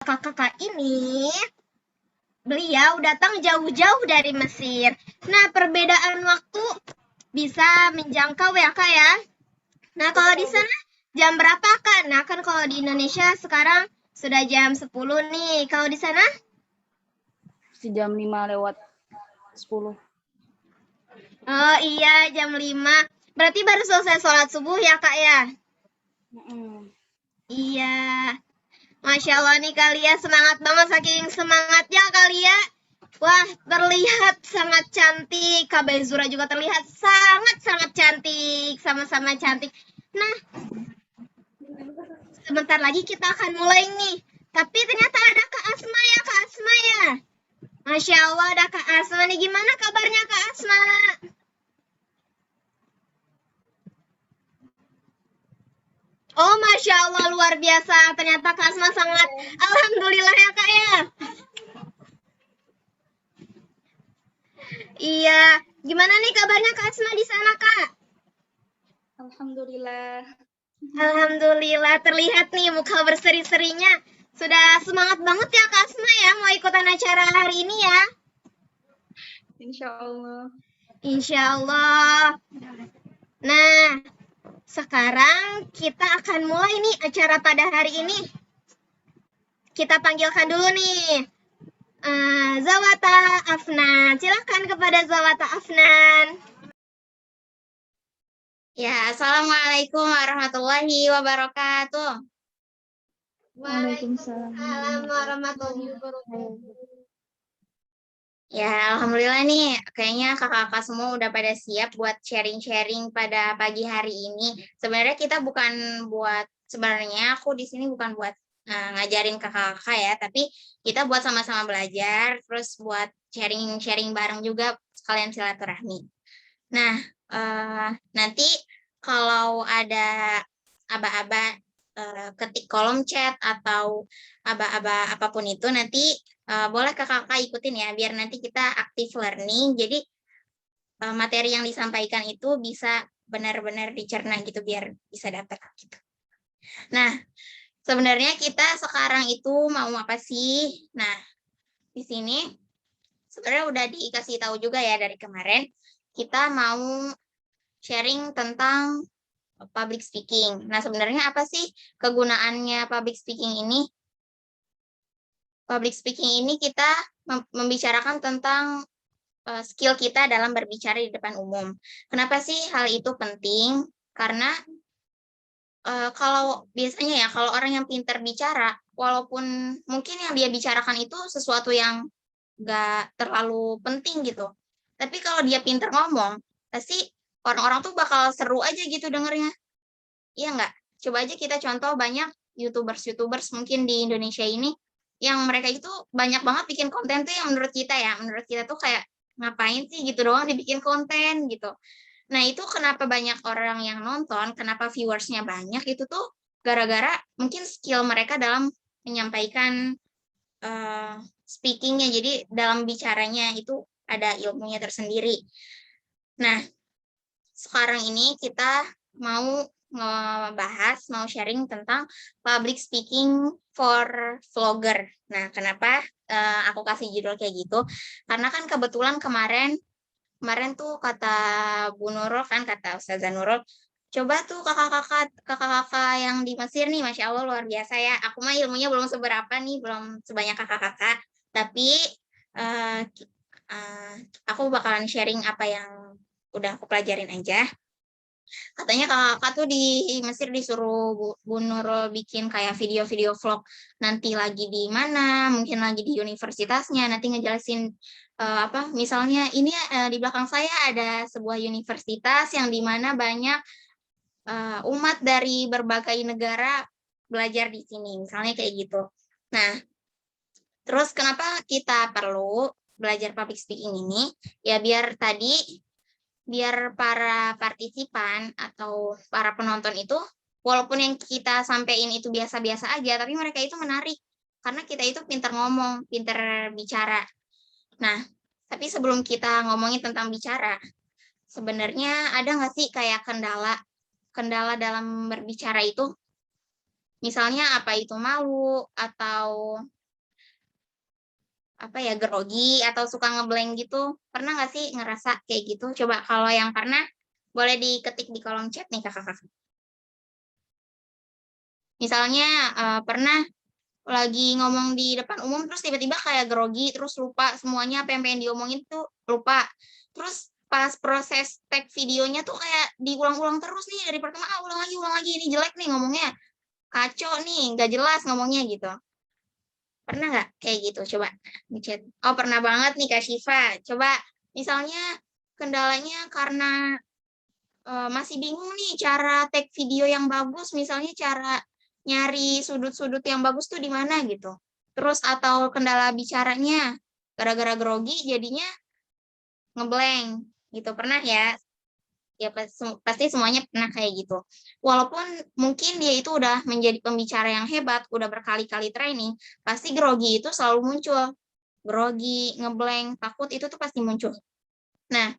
Kakak ini, beliau datang jauh-jauh dari Mesir. Nah, perbedaan waktu bisa menjangkau ya, Kak ya. Nah, kalau di sana jam berapa, Kak? Nah, kan kalau di Indonesia sekarang sudah jam 10 nih. Kalau di sana? Jam 5:10. Oh iya, jam 5. Berarti baru selesai sholat subuh ya, Kak ya? Iya. Masya Allah nih kalian semangat banget, saking semangatnya kalian. Wah, terlihat sangat cantik. Kak Bezura juga terlihat sangat-sangat cantik. Sama-sama cantik. Nah, sebentar lagi kita akan mulai nih. Tapi ternyata ada Kak Asma ya, Kak Asma ya. Masya Allah ada Kak Asma nih. Gimana kabarnya Kak Asma? Oh, Masya Allah luar biasa. Ternyata Kak Asma sangat alhamdulillah ya Kak ya. Iya. Gimana nih kabarnya Kak Asma di sana Kak? Alhamdulillah. Alhamdulillah terlihat nih muka berseri-serinya. Sudah semangat banget ya Kak Asma ya mau ikutan acara hari ini ya. Insya Allah. Insya Allah. Nah, sekarang kita akan mulai nih acara pada hari ini. Kita panggilkan dulu nih. Zawata Afnan. Silakan kepada Zawata Afnan. Ya, Assalamualaikum warahmatullahi wabarakatuh. Waalaikumsalam warahmatullahi wabarakatuh. Ya, Alhamdulillah nih, kayaknya kakak-kakak semua udah pada siap buat sharing-sharing pada pagi hari ini. Sebenarnya kita bukan buat, sebenarnya aku di sini bukan buat ngajarin kakak-kakak ya, tapi kita buat sama-sama belajar, terus buat sharing-sharing bareng juga, sekalian silaturahmi. Nah, nanti kalau ada aba-aba ketik kolom chat atau aba-aba apapun itu nanti boleh kakak-kakak ikutin ya biar nanti kita aktif learning. Jadi materi yang disampaikan itu bisa benar-benar dicerna gitu biar bisa dapat gitu. Nah, sebenarnya kita sekarang itu mau apa sih? Nah, di sini sebenarnya udah dikasih tahu juga ya dari kemarin kita mau sharing tentang public speaking. Nah, sebenarnya apa sih kegunaannya public speaking ini? Public speaking ini kita membicarakan tentang skill kita dalam berbicara di depan umum. Kenapa sih hal itu penting? Karena kalau biasanya ya, kalau orang yang pintar bicara, walaupun mungkin yang dia bicarakan itu sesuatu yang nggak terlalu penting gitu. Tapi kalau dia pintar ngomong, pasti orang-orang tuh bakal seru aja gitu dengernya. Iya nggak? Coba aja kita contoh banyak YouTubers mungkin di Indonesia ini yang mereka itu banyak banget bikin konten tuh yang menurut kita tuh kayak ngapain sih gitu doang dibikin konten gitu. Nah, itu kenapa banyak orang yang nonton, kenapa viewersnya banyak itu tuh gara-gara mungkin skill mereka dalam menyampaikan speakingnya. Jadi dalam bicaranya itu ada ilmunya tersendiri. Nah, sekarang ini kita mau mau sharing tentang public speaking for vlogger. Nah, kenapa aku kasih judul kayak gitu? Karena kan kebetulan kemarin tuh kata Bu Nurul kan, kata Ustazah Nurul, coba tuh kakak-kakak yang di Mesir nih, Masya Allah luar biasa ya. Aku mah ilmunya belum seberapa nih, belum sebanyak kakak-kakak. Tapi uh, aku bakalan sharing apa yang udah aku pelajarin aja. Katanya kakak tuh di Mesir disuruh Bu Nurul bikin kayak video-video vlog nanti lagi di mana, mungkin lagi di universitasnya, nanti ngejelasin apa misalnya ini di belakang saya ada sebuah universitas yang di mana banyak umat dari berbagai negara belajar di sini, misalnya kayak gitu. Nah, terus kenapa kita perlu belajar public speaking ini? Ya biar para partisipan atau para penonton itu walaupun yang kita sampaikan itu biasa-biasa aja tapi mereka itu menarik karena kita itu pintar ngomong, pintar bicara. Nah, tapi sebelum kita ngomongin tentang bicara, sebenarnya ada nggak sih kayak kendala dalam berbicara itu? Misalnya apa itu malu atau apa ya, grogi atau suka ngeblank gitu. Pernah nggak sih ngerasa kayak gitu? Coba kalau yang pernah boleh diketik di kolom chat nih kakak-kakak. Misalnya pernah lagi ngomong di depan umum terus tiba-tiba kayak grogi terus lupa semuanya apa yang pengen diomongin tuh lupa. Terus pas proses tag videonya tuh kayak diulang-ulang terus nih dari pertama ulang lagi ini jelek nih ngomongnya. Kacau nih, nggak jelas ngomongnya gitu. Pernah nggak kayak gitu? Coba di chat. Oh, pernah banget nih Kak Syifa. Coba misalnya kendalanya karena masih bingung nih cara tag video yang bagus, misalnya cara nyari sudut-sudut yang bagus tuh di mana gitu. Terus atau kendala bicaranya gara-gara grogi jadinya ngeblank gitu. Pernah ya? Ya pasti semuanya pernah kayak gitu. Walaupun mungkin dia itu udah menjadi pembicara yang hebat, udah berkali-kali training, pasti grogi itu selalu muncul. Grogi, ngeblank, takut itu tuh pasti muncul. Nah,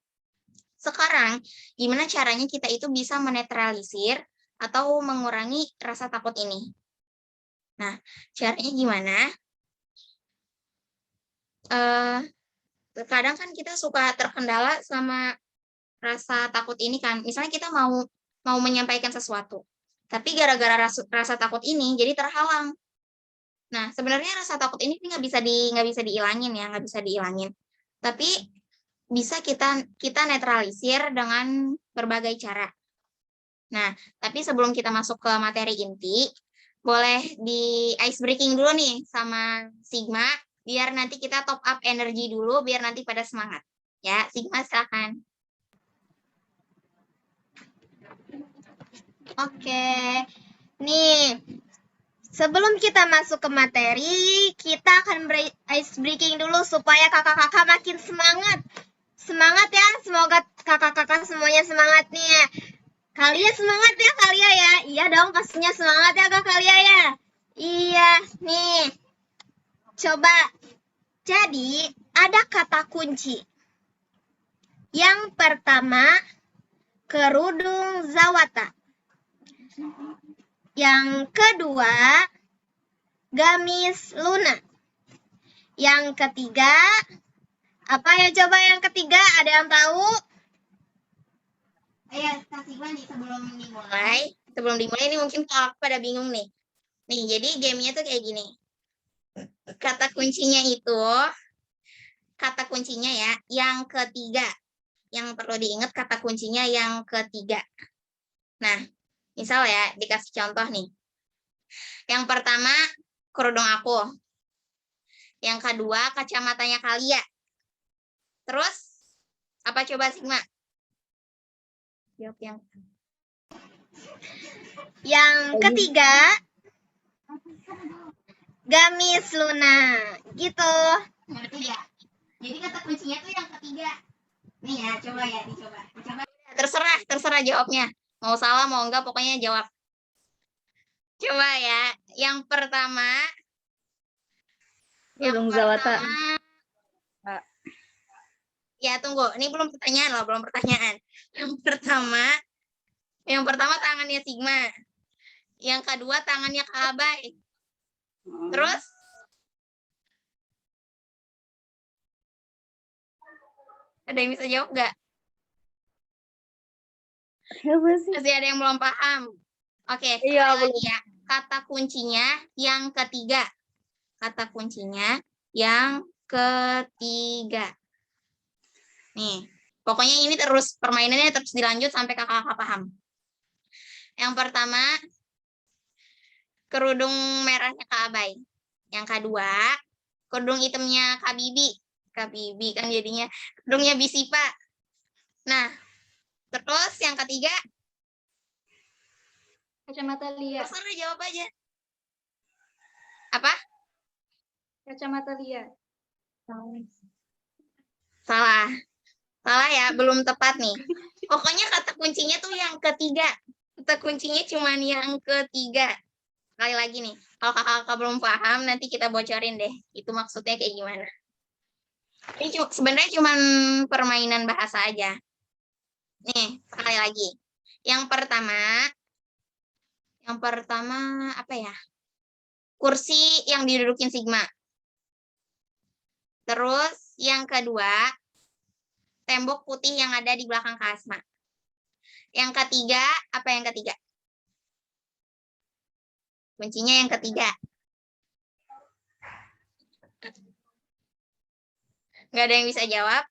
sekarang gimana caranya kita itu bisa menetralisir atau mengurangi rasa takut ini? Nah, caranya gimana? Kadang kan kita suka terkendala sama rasa takut ini kan. Misalnya kita mau menyampaikan sesuatu, tapi gara-gara rasa takut ini jadi terhalang. Nah, sebenarnya rasa takut ini nggak bisa dihilangin ya, nggak bisa dihilangin. Tapi bisa kita netralisir dengan berbagai cara. Nah, tapi sebelum kita masuk ke materi inti, boleh di ice breaking dulu nih sama Sigma, biar nanti kita top up energi dulu, biar nanti pada semangat. Ya, Sigma silakan. Oke, nih sebelum kita masuk ke materi, kita akan ice breaking dulu supaya kakak-kakak makin semangat. Semangat ya, semoga kakak-kakak semuanya semangat nih ya. Kalian semangat ya kalian ya. Iya dong, pastinya semangat ya kak kalian ya. Iya, nih. Coba. Jadi, ada kata kunci. Yang pertama, kerudung Zawata. Yang kedua, gamis Luna. Yang ketiga, apa ya coba yang ketiga? Ada yang tahu? Ayo, kasih nih sebelum dimulai ini mungkin kalau pada bingung nih. Nih, jadi gamenya tuh kayak gini. Kata kuncinya ya, yang ketiga. Yang perlu diingat kata kuncinya yang ketiga. Nah, misal ya, dikasih contoh nih. Yang pertama, kerudung aku. Yang kedua, kacamatanya Kalia. Terus, apa coba Sigma? Jawab yang ketiga, gamis Luna. Gitu. Ngerti ya? Jadi kata kuncinya tuh yang ketiga. Nih ya, coba ya, dicoba. Terserah jawabnya. Mau salah, mau enggak, pokoknya jawab. Coba ya, yang pertama. Kerudung Zawata. Ya, tunggu. Ini belum pertanyaan loh, belum pertanyaan. Yang pertama tangannya Sigma. Yang kedua tangannya Kak Abai. Terus? Ada yang bisa jawab nggak? Masih ada yang belum paham. Oke, Iya, lagi ya. Kata kuncinya yang ketiga. Kata kuncinya yang ketiga. Nih, pokoknya ini terus permainannya terus dilanjut sampai kakak-kakak paham. Yang pertama, kerudung merahnya Kak Abai. Yang kedua, kerudung hitamnya Kak Bibi. Kak Bibi kan jadinya kerudungnya Bisipa. Nah, terus yang ketiga, Kacamata Lia. terserah jawab aja. Apa? Kacamata Lia. Salah. Salah ya, belum tepat nih. Pokoknya kata kuncinya tuh yang ketiga. Kata kuncinya cuma yang ketiga. Sekali lagi nih, kalau kakak-kakak belum paham, nanti kita bocorin deh. Itu maksudnya kayak gimana. Ini sebenarnya cuma permainan bahasa aja. Nih, sekali lagi. Yang pertama, Yang pertama apa ya? Kursi yang didudukin Sigma. Terus yang kedua, tembok putih yang ada di belakang Kak Asma. Yang ketiga, apa yang ketiga? Kuncinya yang ketiga. Nggak ada yang bisa jawab?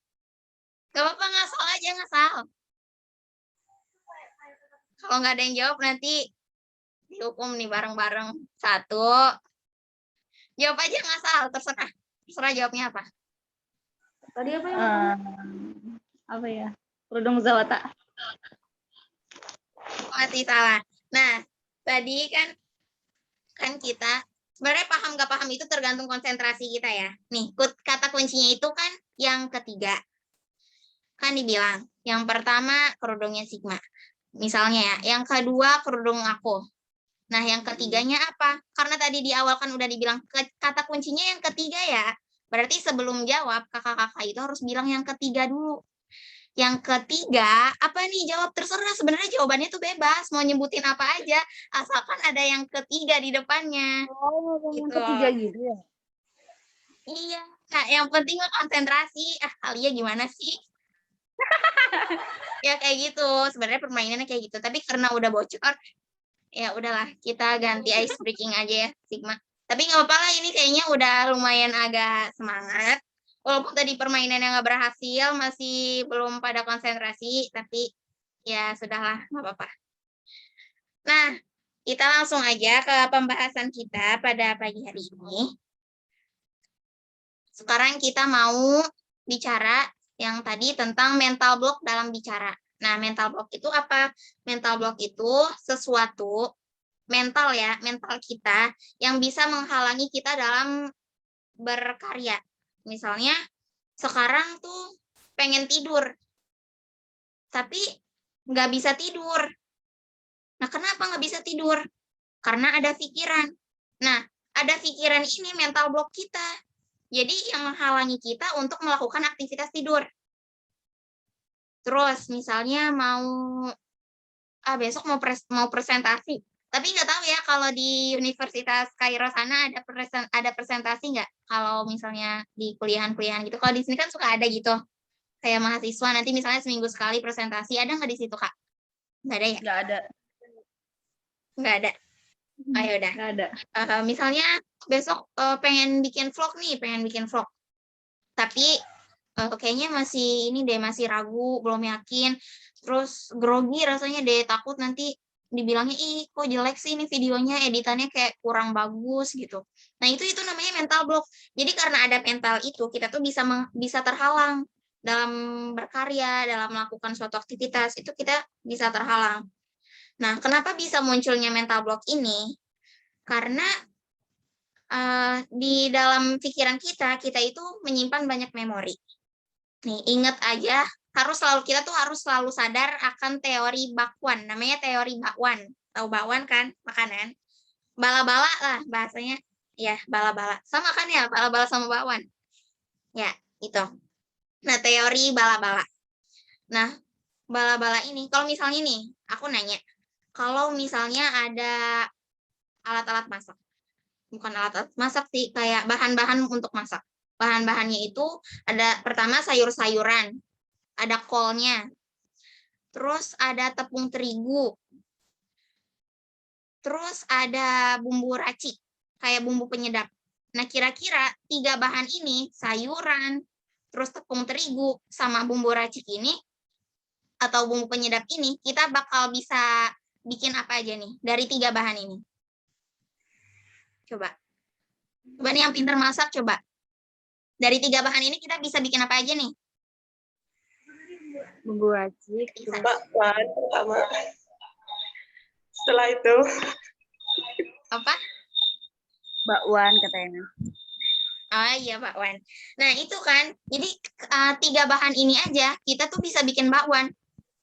Nggak apa-apa, ngasal aja, ngasal. Kalau nggak ada yang jawab, nanti dihukum nih bareng-bareng. 1. Jawab aja ngasal, terserah. Terserah jawabnya apa. Tadi apa yang Apa ya? Kerudung Zawata. Masih salah. Nah, tadi kan kita sebenarnya paham nggak paham itu tergantung konsentrasi kita ya. Nih, kata kuncinya itu kan yang ketiga. Kan dibilang, yang pertama kerudungnya Sigma. Misalnya ya, yang kedua kerudung aku. Nah, yang ketiganya apa? Karena tadi di awal kan udah dibilang kata kuncinya yang ketiga ya. Berarti sebelum jawab, kakak-kakak itu harus bilang yang ketiga dulu. Yang ketiga, apa nih? Jawab terserah. Sebenarnya jawabannya tuh bebas. Mau nyebutin apa aja. Asalkan ada yang ketiga di depannya. Oh, Gitu. yang ketiga gitu ya? Iya. Nah, yang penting mah konsentrasi. Alia gimana sih? Ya kayak gitu. Sebenarnya permainannya kayak gitu. Tapi karena udah bocor, ya udahlah. Kita ganti ice breaking aja ya, Sigma. Tapi nggak apa-apa lah. Ini kayaknya udah lumayan agak semangat. Walaupun tadi permainan yang nggak berhasil, masih belum pada konsentrasi, tapi ya sudahlah, nggak apa-apa. Nah, kita langsung aja ke pembahasan kita pada pagi hari ini. Sekarang kita mau bicara yang tadi tentang mental block dalam bicara. Nah, mental block itu apa? Mental block itu sesuatu, mental ya, mental kita yang bisa menghalangi kita dalam berkarya. Misalnya, sekarang tuh pengen tidur, tapi nggak bisa tidur. Nah, kenapa nggak bisa tidur? Karena ada pikiran. Nah, ada pikiran ini mental block kita. Jadi, yang menghalangi kita untuk melakukan aktivitas tidur. Terus, misalnya besok mau presentasi. Tapi nggak tahu ya kalau di Universitas Kairo sana ada presentasi nggak? Kalau misalnya di kuliahan-kuliahan gitu. Kalau di sini kan suka ada gitu. Kayak mahasiswa nanti misalnya seminggu sekali presentasi. Ada nggak di situ, Kak? Nggak ada ya? Nggak ada. Nggak ada. Ayo udah. Nggak ada. Misalnya besok pengen bikin vlog. Tapi kayaknya masih ragu, belum yakin. Terus grogi rasanya deh, takut nanti dibilangnya, ih kok jelek sih ini videonya, editannya kayak kurang bagus gitu. Nah itu namanya mental block. Jadi karena ada mental itu, kita tuh bisa terhalang dalam berkarya, dalam melakukan suatu aktivitas, itu kita bisa terhalang. Nah kenapa bisa munculnya mental block ini? Karena di dalam pikiran kita itu menyimpan banyak memori. Nih, ingat aja, kita tuh harus selalu sadar akan teori bakwan. Namanya teori bakwan. Tahu bakwan kan? Makanan. Bala-bala lah bahasanya. Ya, bala-bala. Sama kan ya, bala-bala sama bakwan. Ya, itu. Nah, teori bala-bala. Nah, bala-bala ini, kalau misalnya nih, aku nanya, kalau misalnya ada alat-alat masak. Bukan alat-alat masak sih, kayak bahan-bahan untuk masak. Bahan-bahannya itu ada pertama sayur-sayuran, ada kolnya, terus ada tepung terigu, terus ada bumbu racik, kayak bumbu penyedap. Nah, kira-kira 3 bahan ini, sayuran, terus tepung terigu, sama bumbu racik ini, atau bumbu penyedap ini, kita bakal bisa bikin apa aja nih, dari 3 bahan ini. Coba nih yang pintar masak, coba. Dari 3 bahan ini kita bisa bikin apa aja nih? Bumbu racik. Bakwan pertama. Setelah itu Apa? Bakwan katanya. Oh iya, bakwan. Nah, itu kan. Jadi 3 bahan ini aja kita tuh bisa bikin bakwan.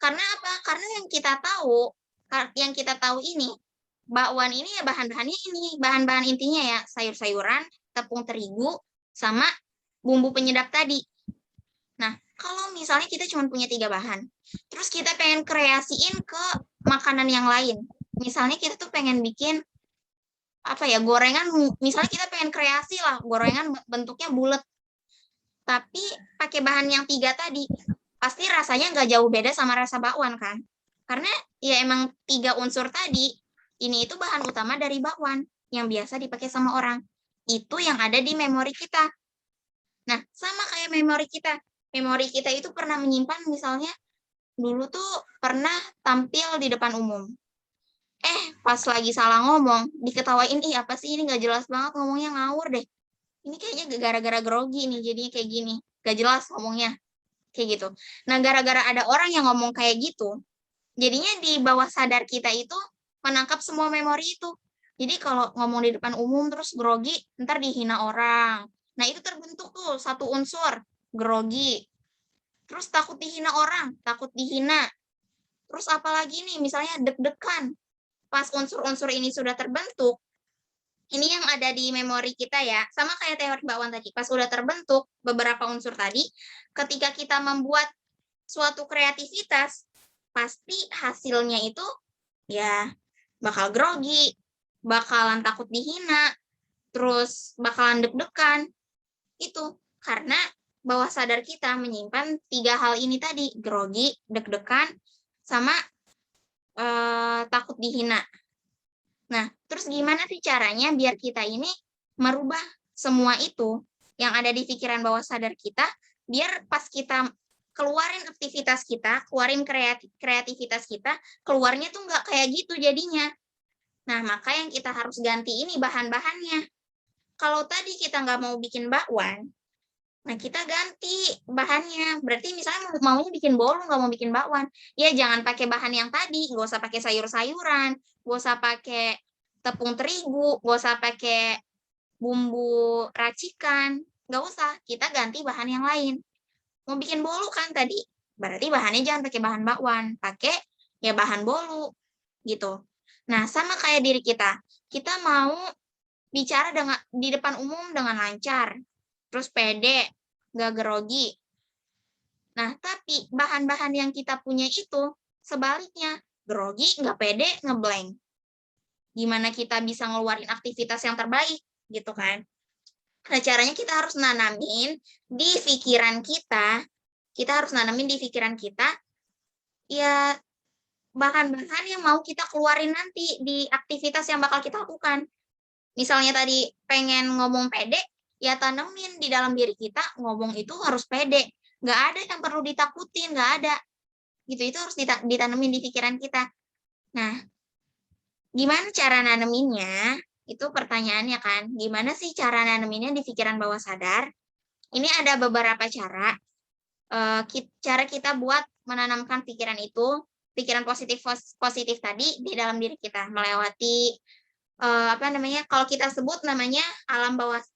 Karena apa? Karena yang kita tahu ini, bakwan ini ya bahan-bahannya ini, bahan-bahan intinya ya, sayur-sayuran, tepung terigu, sama bumbu penyedap tadi. Nah, kalau misalnya kita cuma punya 3 bahan, terus kita pengen kreasiin ke makanan yang lain, misalnya kita tuh pengen bikin apa ya, gorengan, misalnya kita pengen kreasi lah, gorengan bentuknya bulat, tapi pakai bahan yang 3 tadi, pasti rasanya nggak jauh beda sama rasa bakwan kan? Karena ya emang 3 unsur tadi, ini itu bahan utama dari bakwan yang biasa dipakai sama orang. Itu yang ada di memori kita. Nah, sama kayak memori kita. Memori kita itu pernah menyimpan misalnya dulu tuh pernah tampil di depan umum. Pas lagi salah ngomong, diketawain, ih apa sih ini nggak jelas banget ngomongnya, ngawur deh. Ini kayaknya gara-gara grogi nih jadinya kayak gini. Gak jelas ngomongnya. Kayak gitu. Nah, gara-gara ada orang yang ngomong kayak gitu, jadinya di bawah sadar kita itu menangkap semua memori itu. Jadi kalau ngomong di depan umum terus grogi, ntar dihina orang. Nah, itu terbentuk tuh satu unsur, grogi. Terus takut dihina orang, takut dihina. Terus apalagi nih, misalnya deg-degan. Pas unsur-unsur ini sudah terbentuk, ini yang ada di memori kita ya, sama kayak teori bakwan tadi. Pas udah terbentuk beberapa unsur tadi, ketika kita membuat suatu kreativitas, pasti hasilnya itu ya bakal grogi, bakalan takut dihina, terus bakalan deg-degan. Itu karena bawah sadar kita menyimpan 3 hal ini tadi, grogi, deg-degan, sama takut dihina. Nah, terus gimana sih caranya biar kita ini merubah semua itu yang ada di pikiran bawah sadar kita, biar pas kita keluarin aktivitas kita, keluarin kreativitas kita, keluarnya tuh nggak kayak gitu jadinya. Nah, maka yang kita harus ganti ini bahan-bahannya. Kalau tadi kita nggak mau bikin bakwan, nah kita ganti bahannya. Berarti misalnya maunya bikin bolu, nggak mau bikin bakwan. Ya jangan pakai bahan yang tadi, nggak usah pakai sayur-sayuran, nggak usah pakai tepung terigu, nggak usah pakai bumbu racikan, nggak usah. Kita ganti bahan yang lain. Mau bikin bolu kan tadi, berarti bahannya jangan pakai bahan bakwan, pakai ya bahan bolu gitu. Nah, sama kayak diri kita. Kita mau bicara di depan umum dengan lancar, terus pede, nggak grogi. Nah, tapi bahan-bahan yang kita punya itu sebaliknya, grogi, nggak pede, ngeblank. Gimana kita bisa ngeluarin aktivitas yang terbaik, gitu kan? Nah, caranya kita harus nanamin di pikiran kita, ya bahan-bahan yang mau kita keluarin nanti di aktivitas yang bakal kita lakukan. Misalnya tadi pengen ngomong pede, ya tanemin di dalam diri kita, ngomong itu harus pede. Nggak ada yang perlu ditakutin, nggak ada. Gitu, itu harus ditanemin di pikiran kita. Nah, gimana cara naneminnya? Itu pertanyaannya kan, gimana sih cara naneminnya di pikiran bawah sadar? Ini ada beberapa cara. Cara kita buat menanamkan pikiran itu, pikiran positif tadi di dalam diri kita, melewati kalau kita sebut namanya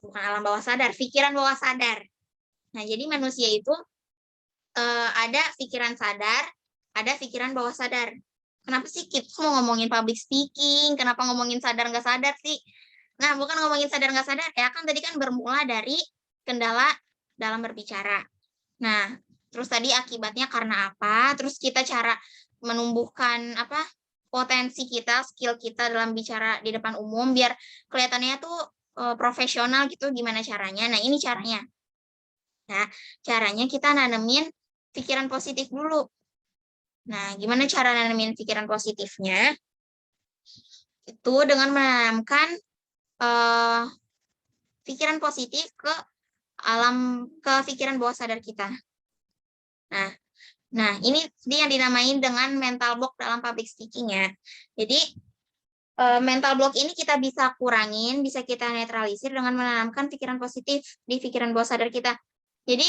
bukan alam bawah sadar, pikiran bawah sadar. Nah, jadi manusia itu ada pikiran sadar, ada pikiran bawah sadar. Kenapa sih kita mau ngomongin public speaking? Kenapa ngomongin sadar nggak sadar sih? Nah, bukan ngomongin sadar nggak sadar ya, kan tadi kan bermula dari kendala dalam berbicara. Nah, terus tadi akibatnya karena apa? Terus kita cara menumbuhkan potensi kita, skill kita dalam bicara di depan umum biar kelihatannya tuh profesional gitu, gimana caranya? Nah, ini caranya. Nah, caranya kita nanemin pikiran positif dulu. Nah, gimana cara nanemin pikiran positifnya? Itu dengan menanamkan pikiran positif ke pikiran bawah sadar kita. Nah, ini yang dinamain dengan mental block dalam public speaking ya. Jadi, mental block ini kita bisa kurangin, bisa kita netralisir dengan menanamkan pikiran positif di pikiran bawah sadar kita. Jadi,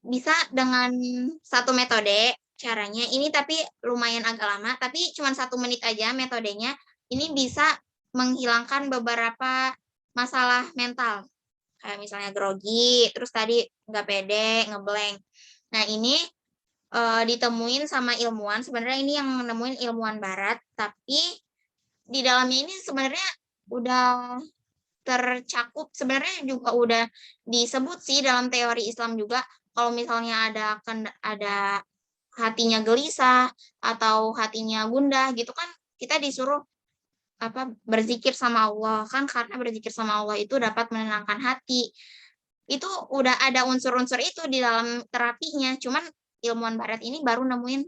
bisa dengan satu metode caranya. Ini tapi lumayan agak lama, tapi cuma 1 menit aja metodenya. Ini bisa menghilangkan beberapa masalah mental. Kayak misalnya grogi, terus tadi nggak pede, ngeblank. Nah, ini ditemuin sama ilmuwan. Sebenarnya ini yang nemuin ilmuwan barat, tapi di dalamnya ini sebenarnya udah tercakup, sebenarnya juga udah disebut sih dalam teori Islam juga, kalau misalnya ada hatinya gelisah atau hatinya gundah gitu kan, kita disuruh berzikir sama Allah kan, karena berzikir sama Allah itu dapat menenangkan hati. Itu udah ada unsur-unsur itu di dalam terapinya, cuman ilmuwan barat ini baru nemuin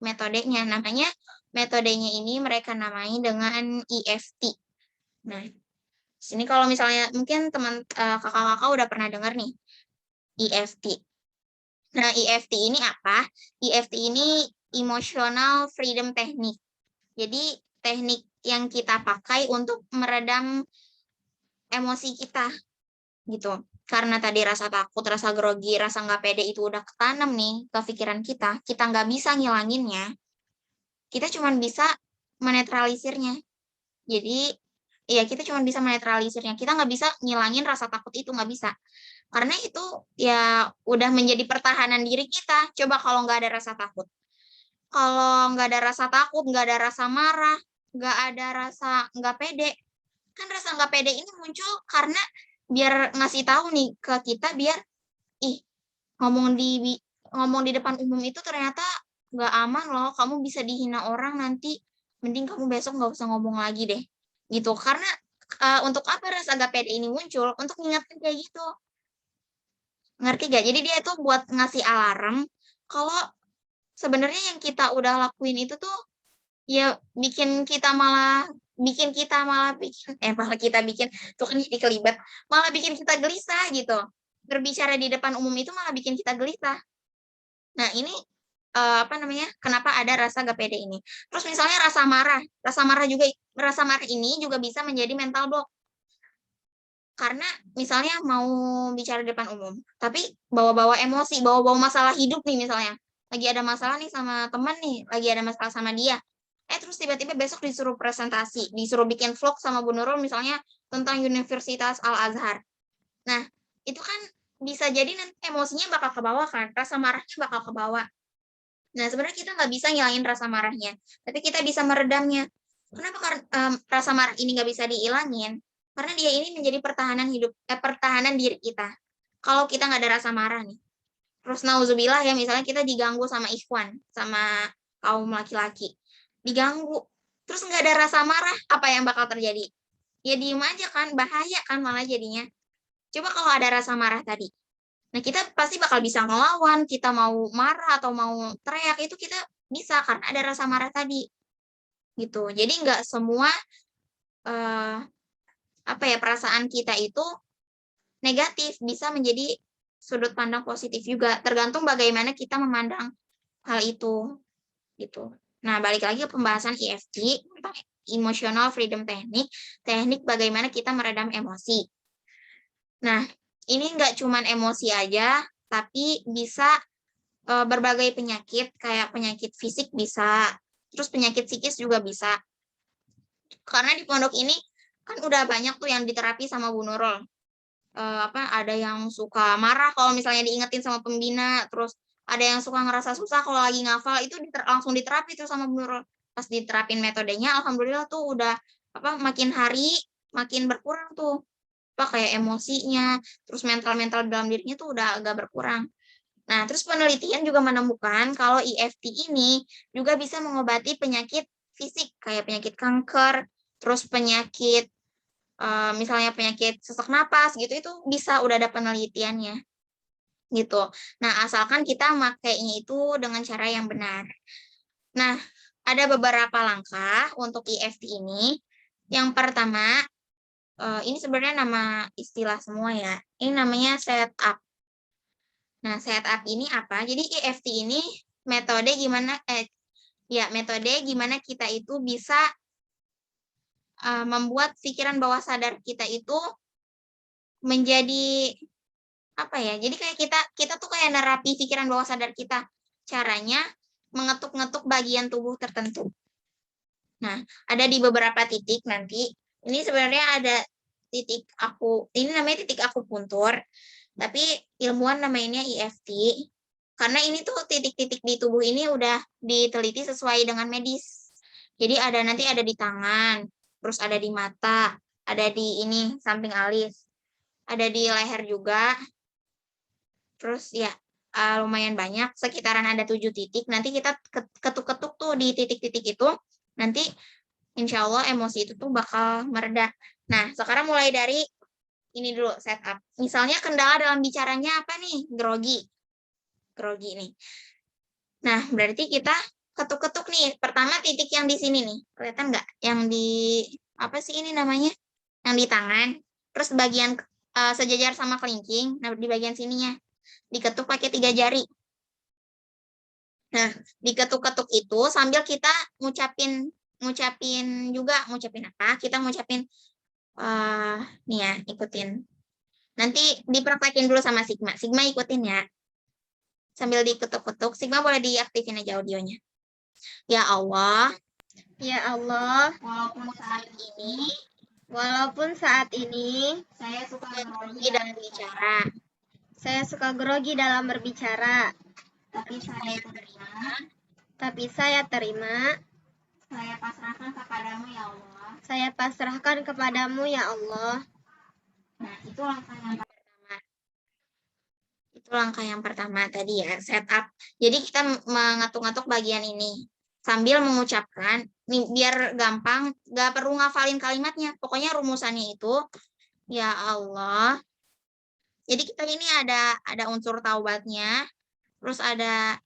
metodenya. Metodenya ini mereka namai dengan EFT. Nah, sini kalau misalnya mungkin kakak-kakak udah pernah dengar nih EFT. Nah, EFT ini apa? EFT ini Emotional Freedom Technique. Jadi teknik yang kita pakai untuk meredam emosi kita gitu. Karena tadi rasa takut, rasa grogi, rasa nggak pede itu udah ketanam nih ke pikiran kita nggak bisa ngilanginnya. Kita cuma bisa menetralisirnya. Jadi ya kita cuma bisa menetralisirnya. Kita nggak bisa ngilangin rasa takut itu, nggak bisa. Karena itu ya udah menjadi pertahanan diri kita. Coba kalau nggak ada rasa takut. Kalau nggak ada rasa takut, nggak ada rasa marah, nggak ada rasa nggak pede. Kan rasa nggak pede ini muncul karena biar ngasih tahu nih ke kita biar ngomong di depan umum itu ternyata nggak aman loh, kamu bisa dihina orang nanti, mending kamu besok nggak usah ngomong lagi deh gitu. Karena untuk apa rasa nggak pede ini muncul? Untuk ngingetin kayak gitu, ngerti gak? Jadi dia itu buat ngasih alarm kalau sebenarnya yang kita udah lakuin itu tuh ya bikin kita bikin tuh kan jadi kelibet, malah bikin kita gelisah gitu. Berbicara di depan umum itu malah bikin kita gelisah. Nah, ini kenapa ada rasa gak pede ini. Terus misalnya rasa marah ini juga bisa menjadi mental block. Karena misalnya mau bicara di depan umum, tapi bawa-bawa emosi, bawa-bawa masalah hidup nih misalnya. Lagi ada masalah nih sama teman nih, lagi ada masalah sama dia. Terus tiba-tiba besok disuruh presentasi, disuruh bikin vlog sama Bu Nurul misalnya tentang Universitas Al-Azhar. Nah, itu kan bisa jadi nanti emosinya bakal kebawa kan, rasa marahnya bakal kebawa. Nah, sebenarnya kita nggak bisa ngilangin rasa marahnya, tapi kita bisa meredamnya. Kenapa rasa marah ini nggak bisa diilangin? Karena dia ini menjadi pertahanan diri kita. Kalau kita nggak ada rasa marah nih, terus nauzubillah ya misalnya kita diganggu sama ikhwan, sama kaum laki-laki, diganggu, terus nggak ada rasa marah, apa yang bakal terjadi? Ya diem aja kan, bahaya kan malah jadinya. Coba kalau ada rasa marah tadi, nah kita pasti bakal bisa ngelawan, kita mau marah atau mau teriak itu kita bisa karena ada rasa marah tadi gitu. Jadi nggak semua perasaan kita itu negatif, bisa menjadi sudut pandang positif juga, tergantung bagaimana kita memandang hal itu gitu. Nah, balik lagi ke pembahasan EFT, Emotional Freedom Technique, teknik bagaimana kita meredam emosi. Nah, ini nggak cuman emosi aja, tapi bisa berbagai penyakit, kayak penyakit fisik bisa, terus penyakit psikis juga bisa. Karena di pondok ini kan udah banyak tuh yang diterapi sama Bu Nurul. Ada yang suka marah kalau misalnya diingetin sama pembina, terus ada yang suka ngerasa susah kalau lagi ngafal, itu langsung diterapi tuh sama Bu Nurul. Pas diterapin metodenya, alhamdulillah tuh udah makin hari makin berkurang tuh kayak emosinya, terus mental dalam dirinya tuh udah agak berkurang. Nah, terus penelitian juga menemukan kalau EFT ini juga bisa mengobati penyakit fisik kayak penyakit kanker, terus penyakit misalnya penyakit sesak napas gitu, itu bisa udah ada penelitiannya gitu. Nah, asalkan kita makainya itu dengan cara yang benar. Nah, ada beberapa langkah untuk EFT ini. Yang pertama, ini sebenarnya nama istilah semua ya. Ini namanya setup. Nah, setup ini apa? Jadi EFT ini metode gimana kita itu bisa membuat pikiran bawah sadar kita itu menjadi jadi kayak kita tuh kayak nerapi pikiran bawah sadar kita. Caranya mengetuk-ngetuk bagian tubuh tertentu. Nah, ada di beberapa titik nanti. Ini sebenarnya ada ini namanya titik akupuntur, tapi ilmuwan namanya EFT. Karena ini tuh titik-titik di tubuh ini udah diteliti sesuai dengan medis. Jadi nanti ada di tangan, terus ada di mata, ada di ini samping alis, ada di leher juga. Terus ya lumayan banyak, sekitaran ada 7 titik. Nanti kita ketuk-ketuk tuh di titik-titik itu, nanti insya Allah emosi itu tuh bakal mereda. Nah, sekarang mulai dari ini dulu setup. Misalnya kendala dalam bicaranya apa nih? Grogi nih. Nah, berarti kita ketuk-ketuk nih. Pertama titik yang di sini nih. Kelihatan nggak? Yang di, apa sih ini namanya? Yang di tangan. Terus bagian sejajar sama kelingking. Nah, di bagian sininya. Diketuk pakai 3 jari. Nah, diketuk-ketuk itu sambil kita ngucapin apa? Kita ngucapin nih ya, ikutin. Nanti dipraktekin dulu sama Sigma. Sigma ikutin ya. Sambil diketuk-ketuk, Sigma boleh diaktifin aja audionya. Ya Allah, Ya Allah, walaupun saat ini walaupun saat ini saya suka grogi dalam bicara, saya suka grogi dalam berbicara, tapi saya terima, saya pasrahkan kepadamu ya Allah. saya pasrahkan kepadamu ya Allah. Nah, itu langkah yang pertama. Itu langkah yang pertama tadi ya, setup. Jadi kita mengatuk-ngatuk bagian ini sambil mengucapkan, nih, biar gampang, gak perlu ngafalin kalimatnya. Pokoknya rumusannya itu, ya Allah. Jadi kita ini ada unsur taubatnya, terus ada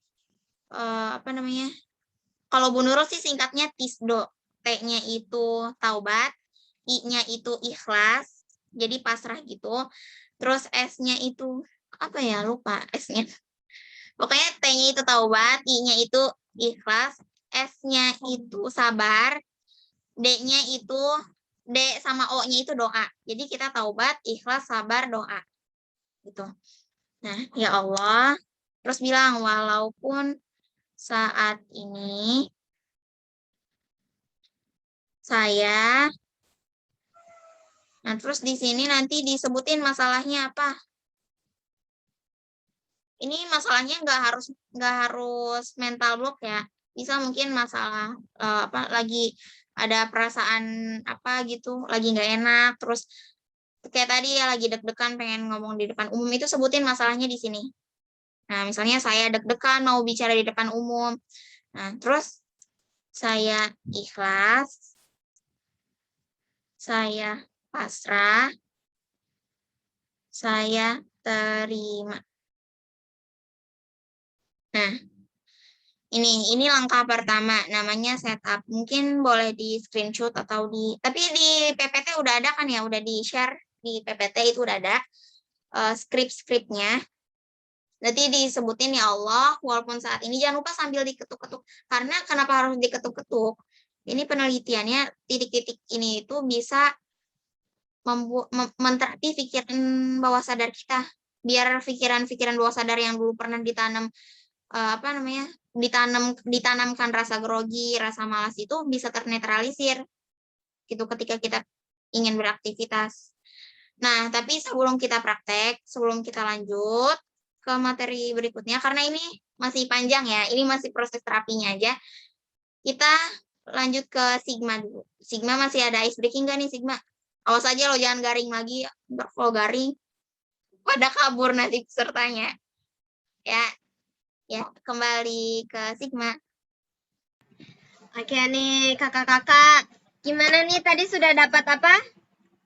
apa namanya? Kalau Bu Nurul sih singkatnya tisdo. T-nya itu taubat, I-nya itu ikhlas, jadi pasrah gitu. Terus S-nya itu apa ya? Lupa S-nya. Pokoknya T-nya itu taubat, I-nya itu ikhlas, S-nya itu sabar, D-nya itu D sama O-nya itu doa. Jadi kita taubat, ikhlas, sabar, doa. Gitu. Nah, ya Allah, terus bilang walaupun saat ini saya, nah terus di sini nanti disebutin masalahnya apa. Ini masalahnya nggak harus mental block ya. Bisa mungkin masalah apa lagi ada perasaan apa gitu, lagi nggak enak, terus kayak tadi ya lagi deg-degan pengen ngomong di depan umum, itu sebutin masalahnya di sini. Nah, misalnya saya deg-degan mau bicara di depan umum. Nah, terus saya ikhlas, saya pasrah, saya terima. Nah, ini langkah pertama, namanya setup. Mungkin boleh di screenshot atau tapi di PPT udah ada kan ya, udah di-share di PPT itu udah ada skrip-skripnya. Nanti disebutin ya Allah, walaupun saat ini jangan lupa sambil diketuk-ketuk. Karena kenapa harus diketuk-ketuk? Ini penelitiannya titik-titik ini itu bisa menterapi pikiran bawah sadar kita. Biar pikiran-pikiran bawah sadar yang dulu pernah ditanam apa namanya? ditanamkan rasa grogi, rasa malas itu bisa ternetralisir. Gitu ketika kita ingin beraktivitas. Nah, tapi sebelum kita praktek, sebelum kita lanjut ke materi berikutnya, karena ini masih panjang ya, ini masih proses terapinya aja, kita lanjut ke Sigma dulu. Sigma masih ada ice breaking nggak nih Sigma? Awas aja lo jangan garing lagi, kalau garing pada kabur nanti pesertanya. Ya, kembali ke Sigma. Oke nih kakak-kakak, gimana nih tadi sudah dapat apa?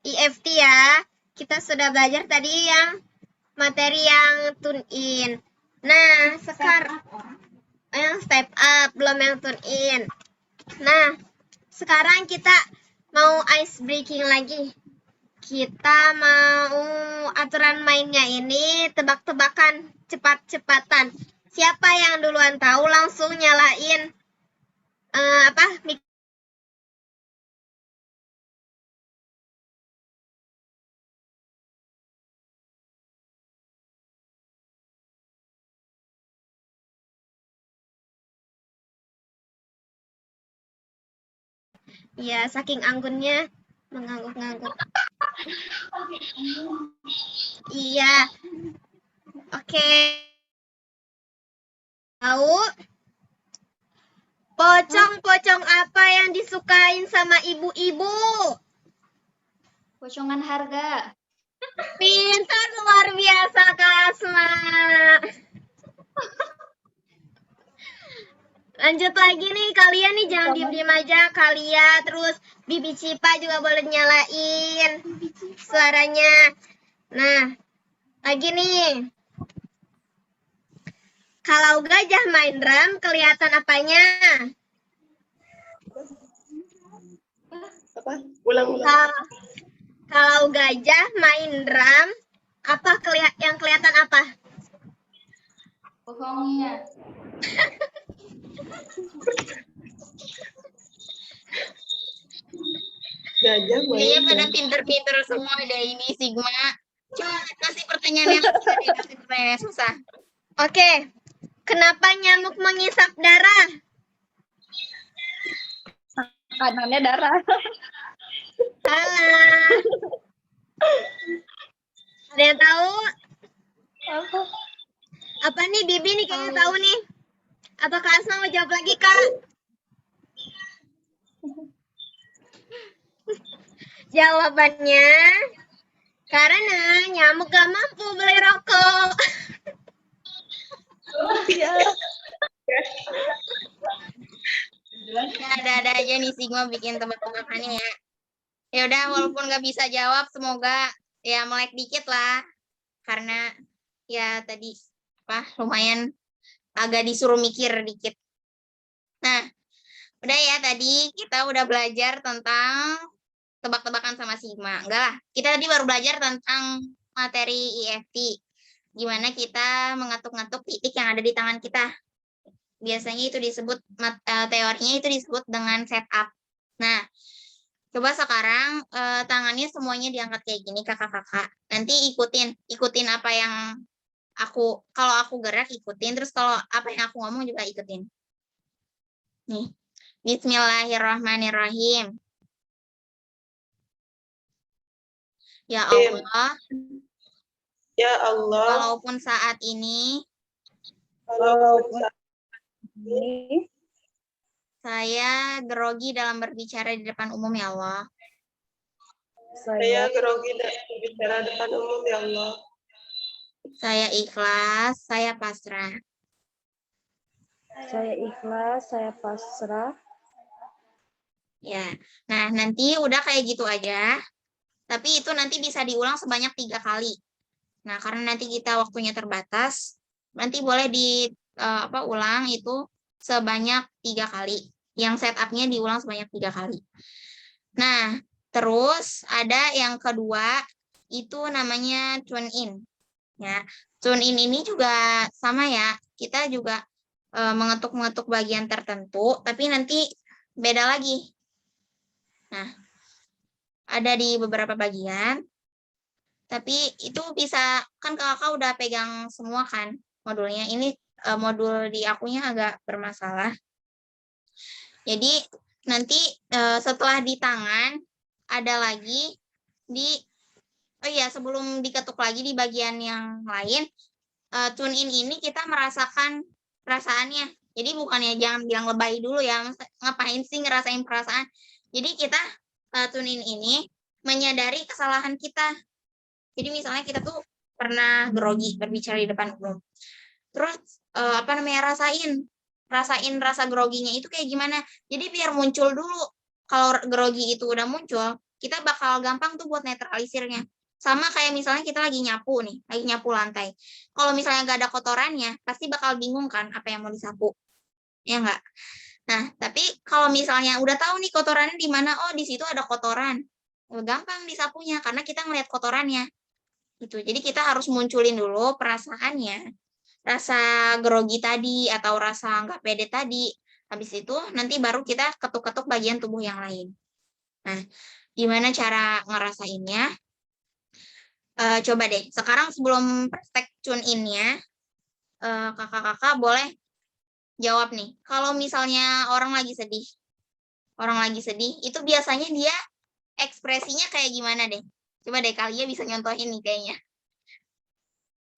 EFT ya. Kita sudah belajar tadi yang materi yang tune in. Nah, sekarang yang step up, belum yang tune in. Nah, sekarang kita mau ice breaking lagi. Kita mau aturan mainnya ini tebak-tebakan, cepat-cepatan. Siapa yang duluan tahu langsung nyalain mic. Ya, saking anggunnya mengangguk-ngangguk. Iya. Oke. Tahu pocong-pocong apa yang disukain sama ibu-ibu? Pocongan harga. Pintar luar biasa Kak Asma. Lanjut lagi nih, kalian nih jangan diem-diem aja. Kalian terus Bibi Cipa juga boleh nyalain suaranya. Nah, lagi nih. Kalau gajah main drum, kelihatan apanya? Apa? Ulang-ulang. Kalau gajah main drum, yang kelihatan apa? Bohongnya. Gajah Kayaknya main pada drum. pinter-pinter semua deh ini Sigma. Coba kasih pertanyaan yang susah deh, kasih pertanyaan yang susah. Oke, kenapa nyamuk mengisap darah? Kanannya darah. Salah. Ada yang tahu? Apa? Apa nih Bibi nih kayaknya tahu nih. Apakah Asma mau jawab lagi, Kak? Jawabannya karena nyamuk gak mampu beli rokok. Iya. Ya, ada-ada aja nih Sigma bikin tebak-tebakannya ya. Ya udah, walaupun nggak bisa jawab, semoga ya melek dikit lah. Karena ya tadi lumayan agak disuruh mikir dikit. Nah, udah ya tadi kita udah belajar tentang tebak-tebakan sama Sigma. Enggak lah, kita tadi baru belajar tentang materi IFT. Gimana kita mengatuk-ngatuk titik yang ada di tangan kita. Biasanya itu disebut, teorinya itu disebut dengan setup. Nah, coba sekarang tangannya semuanya diangkat kayak gini kakak-kakak. Nanti ikutin apa yang kalau aku gerak ikutin, terus kalau apa yang aku ngomong juga ikutin. Nih, Bismillahirrahmanirrahim. Ya Allah, Ya Allah, walaupun saat ini walaupun saat Ini saya grogi dalam berbicara di depan umum ya Allah. saya saya grogi dan berbicara depan umum, ya Allah. Saya ikhlas, saya pasrah. ikhlas, saya pasrah. Ya, nah nanti udah kayak gitu aja. Tapi itu nanti bisa diulang sebanyak 3 kali. Nah, karena nanti kita waktunya terbatas, nanti boleh ulang itu sebanyak 3 kali. Yang setupnya diulang sebanyak 3 kali. Nah, terus ada yang kedua, itu namanya tune in. Ya, tune in ini juga sama ya. Kita juga mengetuk-mengetuk bagian tertentu, tapi nanti beda lagi. Nah, ada di beberapa bagian. Tapi itu bisa, kan kakak udah pegang semua kan modulnya. Ini modul di akunya agak bermasalah. Jadi nanti setelah di tangan, ada lagi oh iya sebelum diketuk lagi di bagian yang lain, tune in ini kita merasakan perasaannya. Jadi bukannya jangan bilang lebay dulu ya, ngapain sih ngerasain perasaan. Jadi kita tune in ini menyadari kesalahan kita. Jadi misalnya kita tuh pernah grogi berbicara di depan umum. Terus rasain rasa groginya itu kayak gimana. Jadi biar muncul dulu. Kalau grogi itu udah muncul, kita bakal gampang tuh buat netralisirnya. Sama kayak misalnya kita lagi nyapu lantai. Kalau misalnya nggak ada kotorannya, pasti bakal bingung kan apa yang mau disapu. Ya nggak? Nah, tapi kalau misalnya udah tahu nih kotorannya di mana, oh di situ ada kotoran. Gampang disapunya karena kita ngeliat kotorannya. Gitu. Jadi kita harus munculin dulu perasaannya, rasa grogi tadi atau rasa nggak pede tadi. Habis itu nanti baru kita ketuk-ketuk bagian tubuh yang lain. Nah, gimana cara ngerasainnya? Coba deh, sekarang sebelum praktek tune in-nya, kakak-kakak boleh jawab nih. Kalau misalnya orang lagi sedih, itu biasanya dia ekspresinya kayak gimana deh? Coba deh kalian bisa nyontohin nih kayaknya.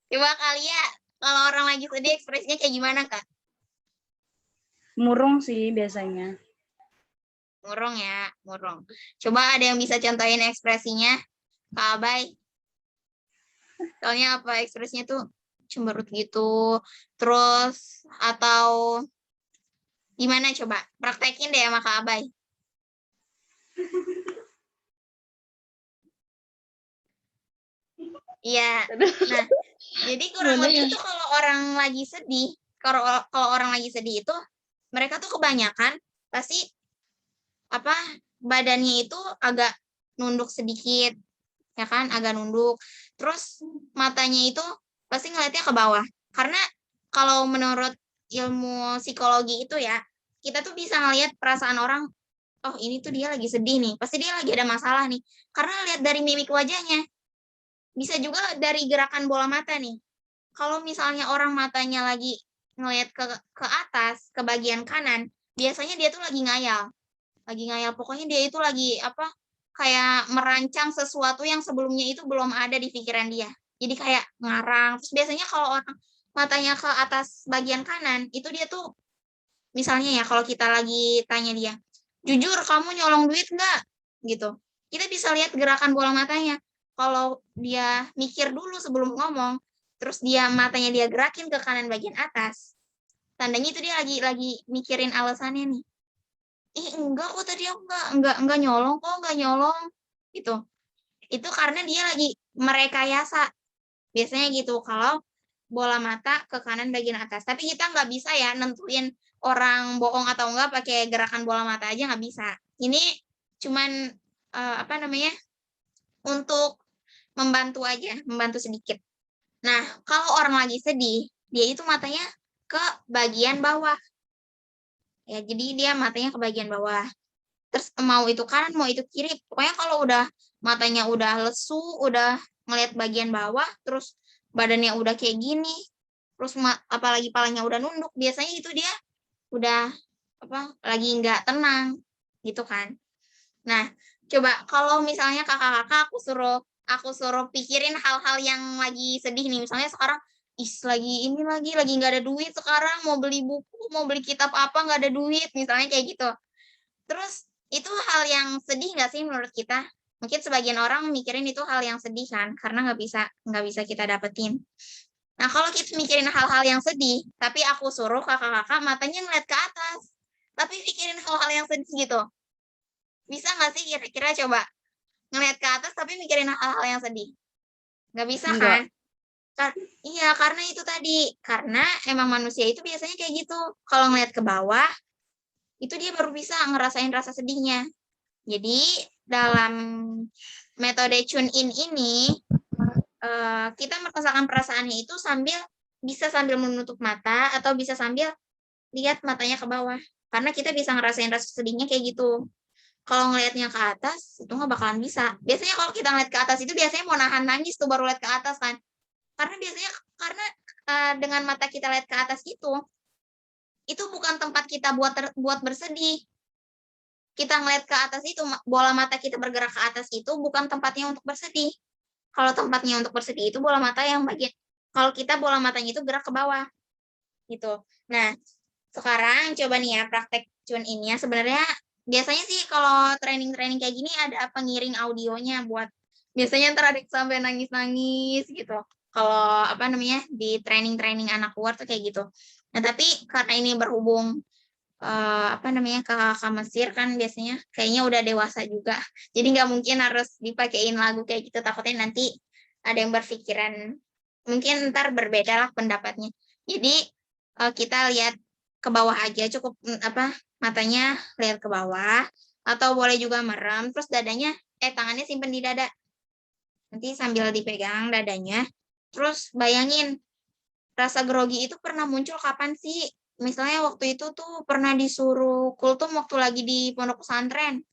Coba kalian, kalau orang lagi sedih ekspresinya kayak gimana, Kak? Murung sih biasanya. Murung ya, murung. Coba ada yang bisa contohin ekspresinya, Kak Abai. Soalnya apa ekspresinya tuh cemberut gitu, terus atau Gimana coba? Praktekin deh sama Kak Abai. Iya. Nah, jadi kurang Gimana lebih ya? itu kalau orang lagi sedih, kalau orang lagi sedih itu mereka tuh kebanyakan pasti apa badannya itu agak nunduk sedikit, ya kan? Agak nunduk. Terus matanya itu pasti ngeliatnya ke bawah. Karena kalau menurut ilmu psikologi itu ya, kita tuh bisa ngelihat perasaan orang, oh ini tuh dia lagi sedih nih, pasti dia lagi ada masalah nih. Karena lihat dari mimik wajahnya. Bisa juga dari gerakan bola mata nih. Kalau misalnya orang matanya lagi ngelihat ke atas, ke bagian kanan, biasanya dia tuh lagi ngayal. Lagi ngayal, pokoknya dia itu lagi apa? Kayak merancang sesuatu yang sebelumnya itu belum ada di pikiran dia. Jadi kayak ngarang. Terus biasanya kalau orang matanya ke atas bagian kanan, itu dia tuh misalnya ya kalau kita lagi tanya dia, "Jujur kamu nyolong duit nggak?" Gitu. Kita bisa lihat gerakan bola matanya. Kalau dia mikir dulu sebelum ngomong, terus dia matanya dia gerakin ke kanan bagian atas, tandanya itu dia lagi mikirin alasannya nih. "Ih, enggak kok tadi aku enggak nyolong kok, enggak nyolong." Gitu. Itu karena dia lagi merekayasa. Biasanya gitu kalau bola mata ke kanan bagian atas. Tapi kita nggak bisa ya nentuin orang bohong atau enggak pakai gerakan bola mata aja nggak bisa. Ini cuman apa namanya? Untuk membantu aja, membantu sedikit. Nah, kalau orang lagi sedih, dia itu matanya ke bagian bawah. Ya, jadi dia matanya ke bagian bawah. Terus mau itu kanan, mau itu kiri, pokoknya kalau udah matanya udah lesu, udah ngelihat bagian bawah, terus badannya udah kayak gini, terus apalagi palanya udah nunduk, biasanya itu dia udah apa lagi nggak tenang gitu kan. Nah, coba kalau misalnya kakak-kakak aku suruh pikirin hal-hal yang lagi sedih nih, misalnya sekarang lagi ini lagi nggak ada duit sekarang, mau beli buku, mau beli kitab apa nggak ada duit, misalnya kayak gitu. Terus itu hal yang sedih nggak sih menurut kita? Mungkin sebagian orang mikirin itu hal yang sedih kan, karena nggak bisa kita dapetin. Nah, kalau kita mikirin hal-hal yang sedih, tapi aku suruh kakak-kakak matanya ngeliat ke atas, tapi pikirin hal-hal yang sedih gitu. Bisa nggak sih kira-kira coba ngeliat ke atas tapi mikirin hal-hal yang sedih? Nggak bisa kan? Enggak. Iya, karena itu tadi. Karena emang manusia itu biasanya kayak gitu. Kalau ngeliat ke bawah, itu dia baru bisa ngerasain rasa sedihnya. Jadi dalam metode tune in ini kita merasakan perasaannya itu bisa sambil menutup mata atau bisa sambil lihat matanya ke bawah. Karena kita bisa ngerasain rasa sedihnya kayak gitu. Kalau ngelihatnya ke atas itu nggak bakalan bisa. Biasanya kalau kita ngeliat ke atas itu biasanya mau nahan nangis tuh baru lihat ke atas kan. Karena dengan mata kita lihat ke atas itu bukan tempat kita buat bersedih. Kita ngeliat ke atas itu, bola mata kita bergerak ke atas itu bukan tempatnya untuk bersedih. Kalau tempatnya untuk bersedih itu bola mata yang bagian, kalau kita bola matanya itu gerak ke bawah. Gitu. Nah, sekarang coba nih ya praktek tune in ya. Sebenarnya biasanya sih kalau training-training kayak gini ada pengiring audionya buat biasanya ntar ada sampai nangis-nangis gitu. Kalau apa namanya di training-training anak luar tuh kayak gitu. Nah, tapi karena ini berhubung apa namanya kakak Mesir kan biasanya kayaknya udah dewasa juga. Jadi nggak mungkin harus dipakein lagu kayak gitu. Takutnya nanti ada yang berpikiran mungkin ntar berbeda lah pendapatnya. Jadi kita lihat ke bawah aja cukup apa matanya lihat ke bawah atau boleh juga merem terus tangannya simpen di dada. Nanti sambil dipegang dadanya. Terus bayangin rasa grogi itu pernah muncul kapan sih? Misalnya waktu itu tuh pernah disuruh kultum waktu lagi di pondok pesantren.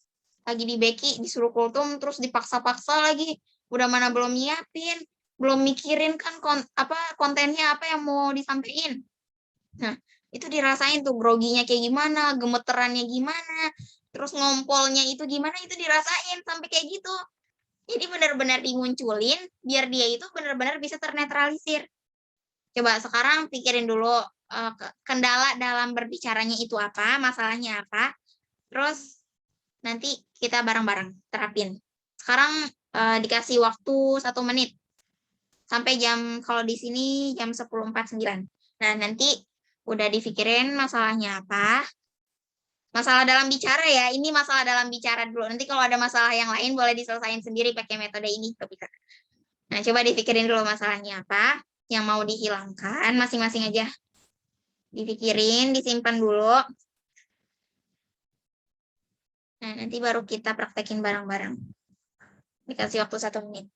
Lagi di Beki disuruh kultum terus dipaksa-paksa lagi. Udah mana belum nyiapin, belum mikirin kan kontennya apa yang mau disampaikan. Nah, itu dirasain tuh groginya kayak gimana, gemeterannya gimana, terus ngompolnya itu gimana, itu dirasain sampai kayak gitu. Jadi benar-benar dimunculin biar dia itu benar-benar bisa ternetralisir. Coba sekarang pikirin dulu kendala dalam berbicaranya itu apa, masalahnya apa. Terus nanti kita bareng-bareng terapin. Sekarang dikasih waktu 1 menit. Sampai kalau di sini jam 10.49. Nah, nanti udah dipikirin masalahnya apa. Masalah dalam bicara ya, ini masalah dalam bicara dulu. Nanti kalau ada masalah yang lain boleh diselesain sendiri pakai metode ini. Nah, coba dipikirin dulu masalahnya apa yang mau dihilangkan masing-masing aja. Dipikirin, disimpan dulu. Nah, nanti baru kita praktekin bareng-bareng. Dikasih waktu 1 menit.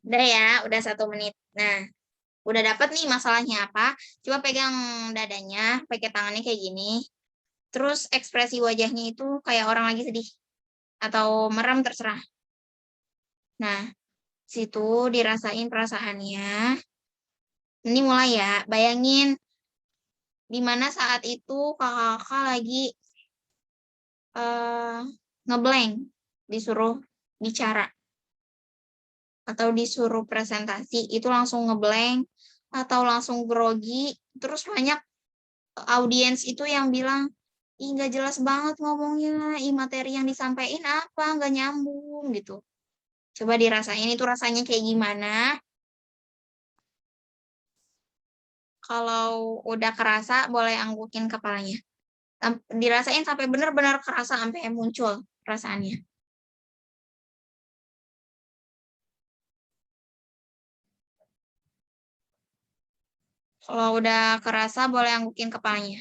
Udah ya, udah 1 menit. Nah, udah dapat nih masalahnya apa. Coba pegang dadanya, pakai tangannya kayak gini. Terus ekspresi wajahnya itu kayak orang lagi sedih. Atau merem, terserah. Nah, situ dirasain perasaannya. Ini mulai ya, bayangin di mana saat itu kakak lagi ngeblank, disuruh bicara atau disuruh presentasi, itu langsung ngeblank atau langsung grogi, terus banyak audiens itu yang bilang, ih nggak jelas banget ngomongnya, ih materi yang disampaikan apa, nggak nyambung gitu. Coba dirasain itu rasanya kayak gimana. Kalau udah kerasa, boleh anggukin kepalanya. Dirasain sampai benar-benar kerasa, sampai muncul perasaannya. Kalau udah kerasa, boleh anggukin kepalanya.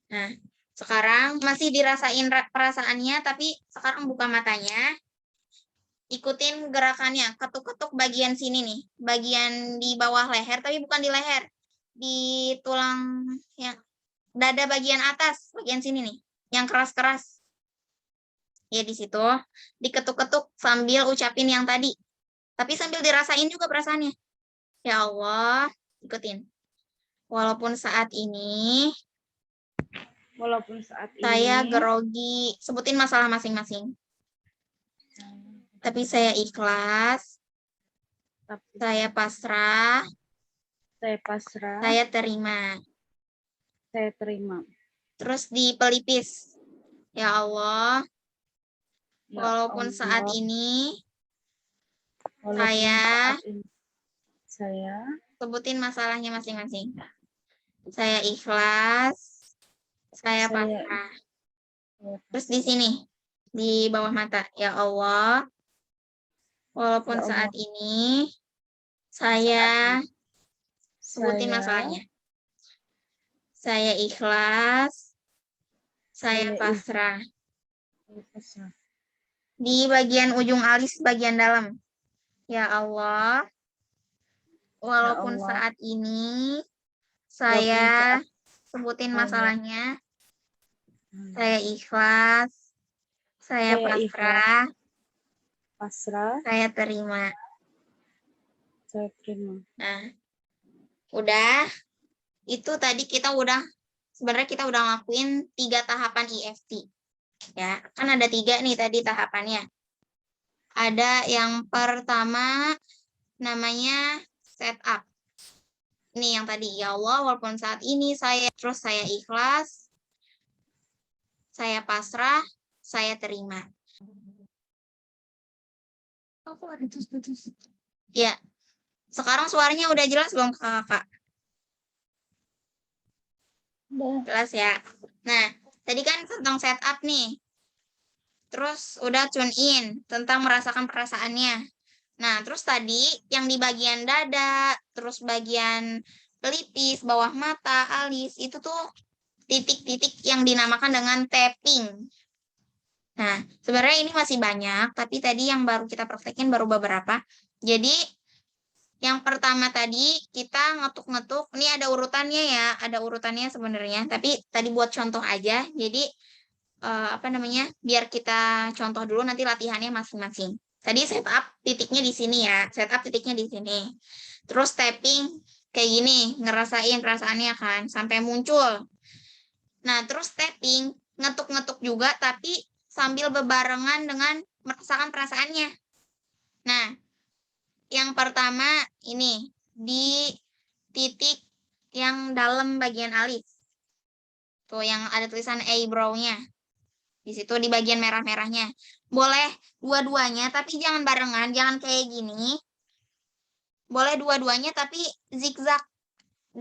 Nah, sekarang masih dirasain perasaannya, tapi sekarang buka matanya. Ikutin gerakannya, ketuk-ketuk bagian sini nih, bagian di bawah leher, tapi bukan di leher, di tulang yang dada bagian atas, bagian sini nih, yang keras-keras. Ya di situ, diketuk-ketuk sambil ucapin yang tadi, tapi sambil dirasain juga perasaannya. Ya Allah, ikutin. Walaupun saat ini saya grogi, sebutin masalah masing-masing. Tapi saya ikhlas, saya pasrah, saya terima. Terus di pelipis. Ya Allah, walaupun saat ini saya sebutin masalahnya masing-masing. Saya ikhlas, saya pasrah. Terus di sini, di bawah mata. Ya Allah, walaupun saat ini saya sebutin masalahnya. Saya ikhlas, saya pasrah. Di bagian ujung alis bagian dalam. Ya Allah, walaupun saat ini saya sebutin masalahnya. Saya ikhlas, saya pasrah, saya terima. Nah, udah. Itu tadi sebenarnya kita udah ngelakuin 3 tahapan EFT. Ya, kan ada 3 nih tadi tahapannya. Ada yang pertama namanya setup. Ini yang tadi, ya Allah, walaupun saat ini terus saya ikhlas, saya pasrah, saya terima. Ya, sekarang suaranya udah jelas belum kakak? Jelas ya. Nah, tadi kan tentang setup nih. Terus udah tune in tentang merasakan perasaannya. Nah, terus tadi yang di bagian dada, terus bagian pelipis, bawah mata, alis, itu tuh titik-titik yang dinamakan dengan tapping. Nah, sebenarnya ini masih banyak, tapi tadi yang baru kita praktekin baru beberapa. Jadi, yang pertama tadi kita ngetuk-ngetuk, ini ada urutannya ya, ada urutannya sebenarnya, tapi tadi buat contoh aja. Jadi biar kita contoh dulu nanti latihannya masing-masing. Tadi setup titiknya di sini ya, setup titiknya di sini. Terus tapping kayak gini, ngerasain perasaannya kan, sampai muncul. Nah, terus tapping, ngetuk-ngetuk juga, tapi sambil berbarengan dengan merasakan perasaannya. Nah, yang pertama ini, di titik yang dalam bagian alis. Tuh, yang ada tulisan eyebrow-nya. Di situ di bagian merah-merahnya. Boleh dua-duanya, tapi jangan barengan, jangan kayak gini. Boleh dua-duanya, tapi zigzag.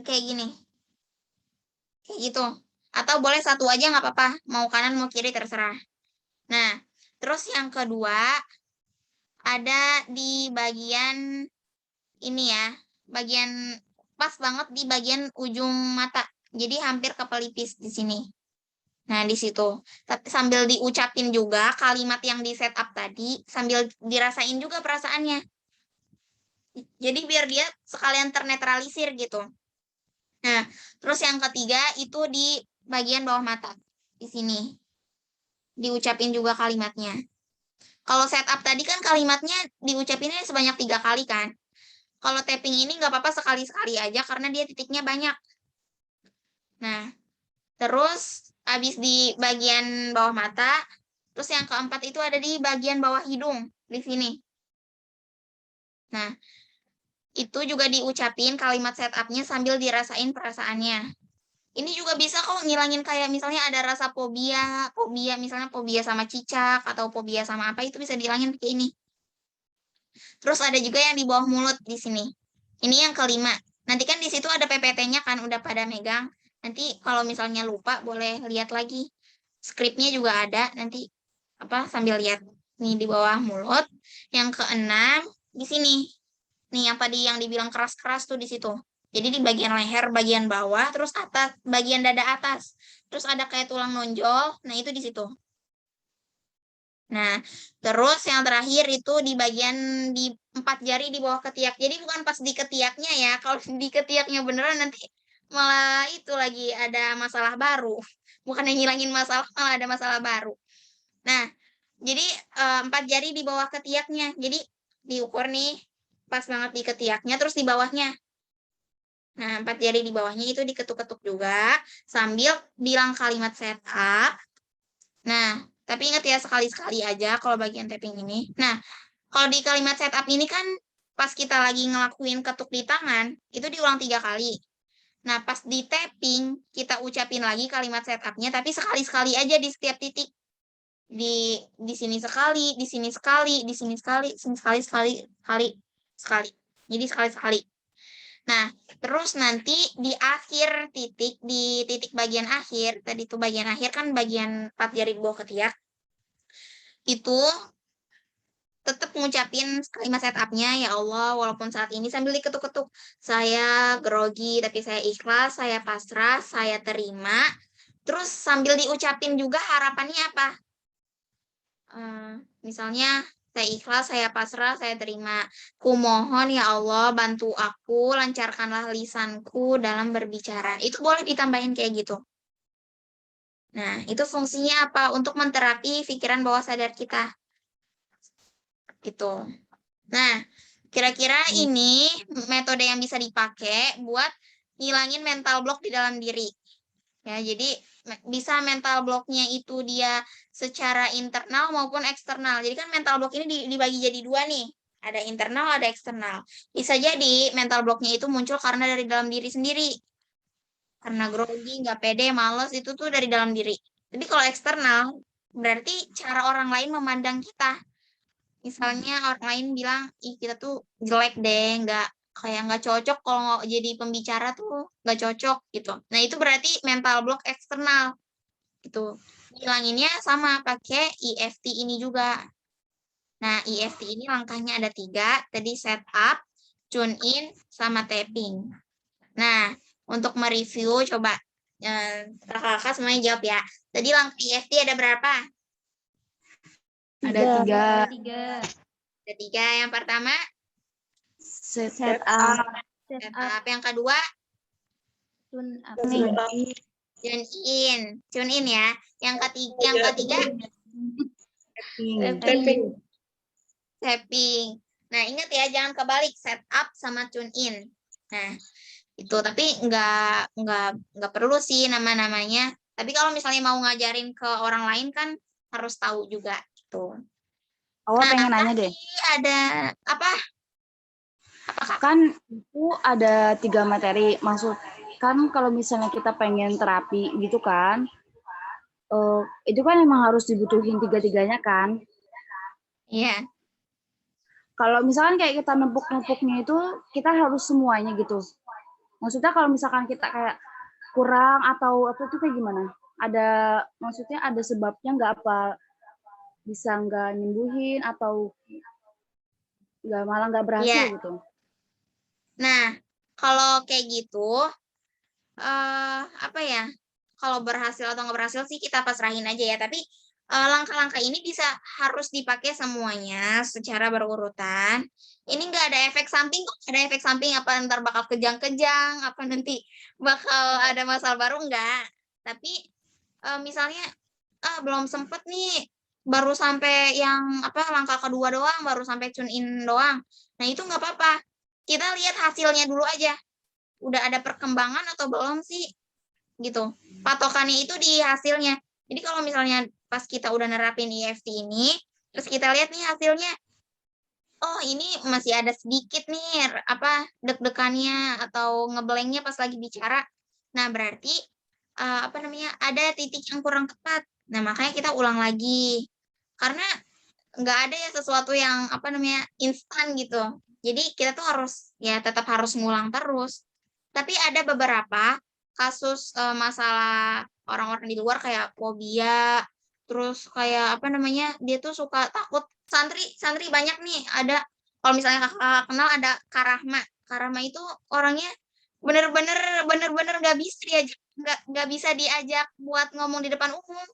Kayak gini. Kayak gitu. Atau boleh satu aja nggak apa-apa. Mau kanan, mau kiri, terserah. Nah, terus yang kedua, ada di bagian ini ya. Bagian pas banget di bagian ujung mata. Jadi hampir ke pelipis di sini. Nah, di situ. Tapi sambil diucapin juga kalimat yang di setup tadi, sambil dirasain juga perasaannya. Jadi biar dia sekalian ternetralisir gitu. Nah, terus yang ketiga itu di bagian bawah mata. Di sini. Diucapin juga kalimatnya. Kalau setup tadi kan kalimatnya diucapinnya sebanyak 3 kali kan. Kalau tapping ini nggak apa-apa sekali-sekali aja karena dia titiknya banyak. Nah, terus habis di bagian bawah mata, terus yang keempat itu ada di bagian bawah hidung, di sini. Nah, itu juga diucapin kalimat setupnya sambil dirasain perasaannya. Ini juga bisa kok ngilangin kayak misalnya ada rasa fobia misalnya fobia sama cicak atau fobia sama apa itu bisa dihilangin kayak ini. Terus ada juga yang di bawah mulut di sini. Ini yang kelima. Nanti kan di situ ada PPT-nya kan udah pada megang. Nanti kalau misalnya lupa boleh lihat lagi. Skripnya juga ada nanti sambil lihat. Nih di bawah mulut. Yang keenam di sini. Nih yang tadi yang dibilang keras-keras tuh di situ. Jadi di bagian leher, bagian bawah, terus atas, bagian dada atas. Terus ada kayak tulang nonjol, nah itu di situ. Nah, terus yang terakhir itu di bagian di 4 jari di bawah ketiak. Jadi bukan pas di ketiaknya ya. Kalau di ketiaknya beneran nanti malah itu lagi ada masalah baru. Bukan yang ngilangin masalah, malah ada masalah baru. Nah, jadi 4 jari di bawah ketiaknya. Jadi diukur nih pas banget di ketiaknya, terus di bawahnya. Nah, 4 jari di bawahnya itu diketuk-ketuk juga sambil bilang kalimat setup. Nah, tapi ingat ya sekali-sekali aja kalau bagian tapping ini. Nah, kalau di kalimat setup ini kan pas kita lagi ngelakuin ketuk di tangan, itu diulang 3 kali. Nah, pas di tapping, kita ucapin lagi kalimat setupnya, tapi sekali-sekali aja di setiap titik. Di sini sekali, di sini sekali, di sini sekali, sini sekali. Jadi sekali-sekali. Nah, terus nanti di akhir titik, di titik bagian akhir, tadi itu bagian akhir kan bagian 4 jari bawah ketiak, itu tetap ngucapin kalimat setupnya, ya Allah, walaupun saat ini sambil diketuk-ketuk, saya grogi, tapi saya ikhlas, saya pasrah, saya terima, terus sambil diucapin juga harapannya apa? Misalnya, saya ikhlas, saya pasrah, saya terima. Kumohon ya Allah, bantu aku, lancarkanlah lisanku dalam berbicara. Itu boleh ditambahin kayak gitu. Nah, itu fungsinya apa? Untuk menterapi pikiran bawah sadar kita. Gitu. Nah, kira-kira ini metode yang bisa dipakai buat ngilangin mental block di dalam diri. Ya, jadi bisa mental blocknya itu dia secara internal maupun eksternal. Jadi kan mental block ini dibagi jadi 2 nih. Ada internal, ada eksternal. Bisa jadi mental blocknya itu muncul karena dari dalam diri sendiri. Karena grogi, nggak pede, males, itu tuh dari dalam diri. Tapi kalau eksternal, berarti cara orang lain memandang kita. Misalnya orang lain bilang, ih kita tuh jelek deh, nggak cocok kalau jadi pembicara tuh nggak cocok gitu. Nah itu berarti mental block eksternal gitu. Hilanginnya sama pakai EFT ini juga. Nah EFT ini langkahnya ada 3, tadi setup, tune in, sama tapping. Nah untuk mereview coba kakak-kakak semuanya jawab ya. Tadi langkah EFT ada berapa? Ada 3. Ada 3. Yang pertama Setup. setup. Yang kedua Tune in ya. Yang ketiga tapping. tapping. Nah, ingat ya, jangan kebalik, setup sama tune in. Nah, itu tapi nggak perlu sih nama-namanya. Tapi kalau misalnya mau ngajarin ke orang lain kan harus tahu juga gitu. Awal Nah, pengen nanya deh. ada apa? Kan itu ada 3 materi. Maksud kan kalau misalnya kita pengen terapi gitu kan, itu kan emang harus dibutuhin 3-tiganya kan. Iya. Kalau misalkan kayak kita nempuk-nempuknya itu kita harus semuanya gitu. Maksudnya kalau misalkan kita kayak kurang atau apa itu kayak gimana? Maksudnya ada sebabnya nggak, apa bisa nggak nyembuhin atau malah nggak berhasil Iya. gitu? Nah, kalau kayak gitu, apa ya? Kalau berhasil atau nggak berhasil sih kita pasrahin aja ya. Tapi langkah-langkah ini harus dipakai semuanya secara berurutan. Ini nggak ada efek samping kok. Ada efek samping apa ntar bakal kejang-kejang, apa nanti bakal ada masalah baru nggak. Tapi misalnya belum sempet nih, baru sampai yang apa langkah kedua doang, baru sampai tune in doang. Nah itu nggak apa-apa. Kita lihat hasilnya dulu aja. Udah ada perkembangan atau belum sih? Gitu. Patokannya itu di hasilnya. Jadi kalau misalnya pas kita udah nerapin EFT ini, terus kita lihat nih hasilnya, oh ini masih ada sedikit nih apa deg-degannya atau ngeblanknya pas lagi bicara. Nah berarti apa namanya ada titik yang kurang tepat. Nah makanya kita ulang lagi. Karena nggak ada ya sesuatu yang apa namanya instan gitu. Jadi kita tuh tetap harus ngulang terus. Tapi ada beberapa kasus masalah orang-orang di luar kayak fobia, terus kayak apa namanya dia tuh suka takut. Santri banyak nih ada, kalau misalnya kakak kenal ada Karahma itu orangnya bener-bener nggak bisa diajak buat ngomong di depan umum.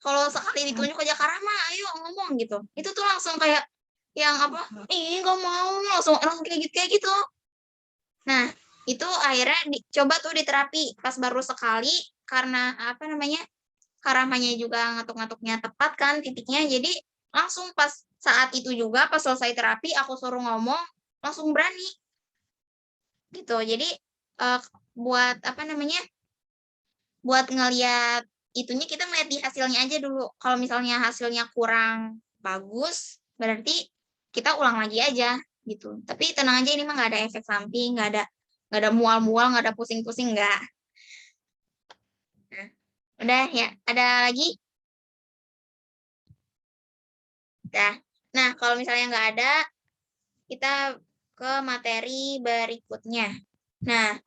Kalau sekali ditunjuk aja Karahma ayo ngomong gitu, itu tuh langsung kayak yang apa, nggak mau, langsung kayak gitu. Nah itu akhirnya coba tuh diterapi pas baru sekali, karena apa namanya Karahmanya juga ngatuk-ngatuknya tepat kan titiknya, jadi langsung pas saat itu juga pas selesai terapi aku suruh ngomong langsung berani gitu. Jadi buat apa namanya buat ngelihat itunya kita ngeliat di hasilnya aja dulu. Kalau misalnya hasilnya kurang bagus berarti kita ulang lagi aja gitu. Tapi tenang aja, ini mah nggak ada efek samping, nggak ada mual-mual, nggak ada pusing-pusing, nggak. Nah, udah ya, ada lagi? Nah, nah kalau misalnya nggak ada, kita ke materi berikutnya. Nah,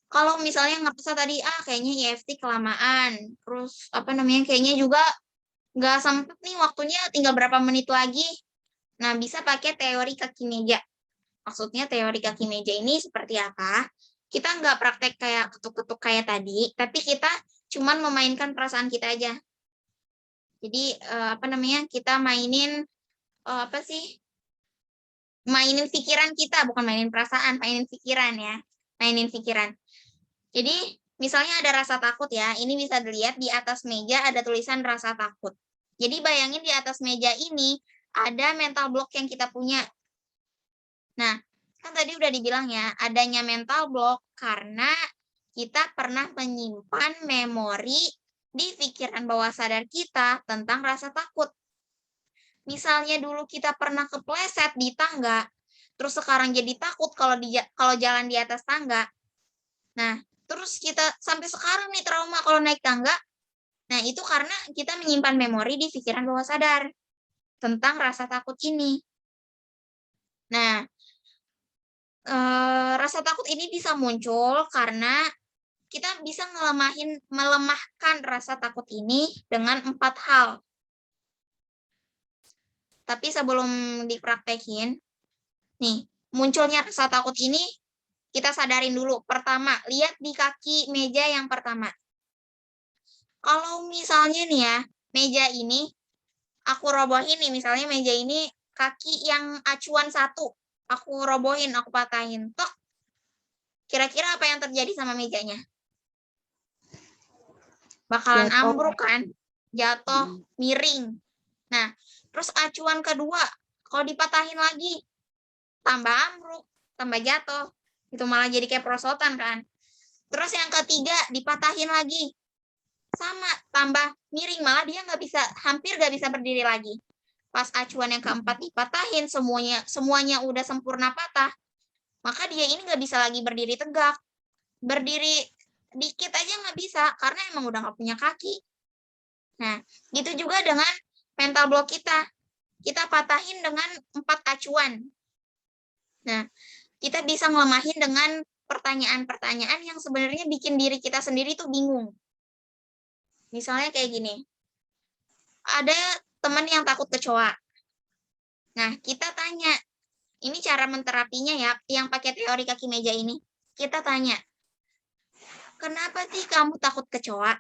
kalau misalnya ngerasa tadi, kayaknya EFT kelamaan, terus apa namanya, kayaknya juga nggak sempet nih waktunya, tinggal berapa menit lagi. Nah, bisa pakai teori kaki meja. Maksudnya teori kaki meja ini seperti apa? Kita nggak praktek kayak ketuk-ketuk kayak tadi, tapi kita cuman memainkan perasaan kita aja. Jadi apa namanya, kita mainin apa sih? Mainin pikiran kita, bukan mainin perasaan, mainin pikiran ya. Mainin pikiran. Jadi misalnya ada rasa takut ya, ini bisa dilihat di atas meja ada tulisan rasa takut. Jadi bayangin di atas meja ini ada mental block yang kita punya. Nah, kan tadi udah dibilang ya, adanya mental block karena kita pernah menyimpan memori di pikiran bawah sadar kita tentang rasa takut. Misalnya dulu kita pernah kepleset di tangga, terus sekarang jadi takut kalau jalan di atas tangga. Nah, terus kita sampai sekarang nih trauma kalau naik tangga. Nah, itu karena kita menyimpan memori di pikiran bawah sadar tentang rasa takut ini. Nah, rasa takut ini bisa muncul karena kita bisa melemahkan rasa takut ini dengan 4 hal. Tapi sebelum dipraktekin, nih, munculnya rasa takut ini kita sadarin dulu. Pertama, lihat di kaki meja yang pertama. Kalau misalnya nih ya, meja ini aku robohin nih, misalnya meja ini kaki yang acuan 1, aku robohin, aku patahin. Tok. Kira-kira apa yang terjadi sama mejanya? Bakalan ambruk kan? Jatuh, miring. Nah, terus acuan kedua, Kalau dipatahin lagi, tambah ambruk, tambah jatuh. Itu malah jadi kayak perosotan kan. Terus yang ketiga, dipatahin lagi. Sama, tambah miring. Malah dia hampir nggak bisa berdiri lagi. Pas acuan yang keempat dipatahin, semuanya udah sempurna patah, maka dia ini nggak bisa lagi berdiri tegak. Berdiri dikit aja nggak bisa, karena emang udah nggak punya kaki. Nah, gitu juga dengan mental block kita. Kita patahin dengan 4 acuan. Nah, kita bisa ngelemahin dengan pertanyaan-pertanyaan yang sebenarnya bikin diri kita sendiri tuh bingung. Misalnya kayak gini. Ada teman yang takut kecoa. Nah, kita tanya. Ini cara menterapinya ya, yang pakai teori kaki meja ini. Kita tanya, kenapa sih kamu takut kecoa?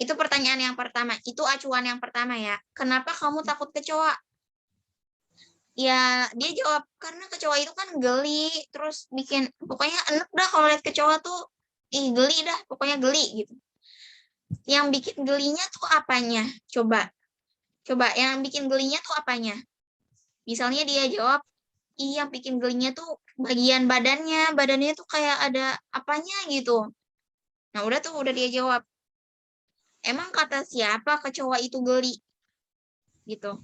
Itu pertanyaan yang pertama. Itu acuan yang pertama ya. Kenapa kamu takut kecoa? Ya, dia jawab, karena kecoa itu kan geli. Terus pokoknya enak dah kalau lihat kecoa tuh. Geli dah, pokoknya geli gitu. Yang bikin gelinya tuh apanya? Coba, yang bikin gelinya tuh apanya? Misalnya dia jawab, yang bikin gelinya tuh bagian badannya tuh kayak ada apanya gitu. Nah, udah dia jawab. Emang kata siapa kecoa itu geli? Gitu.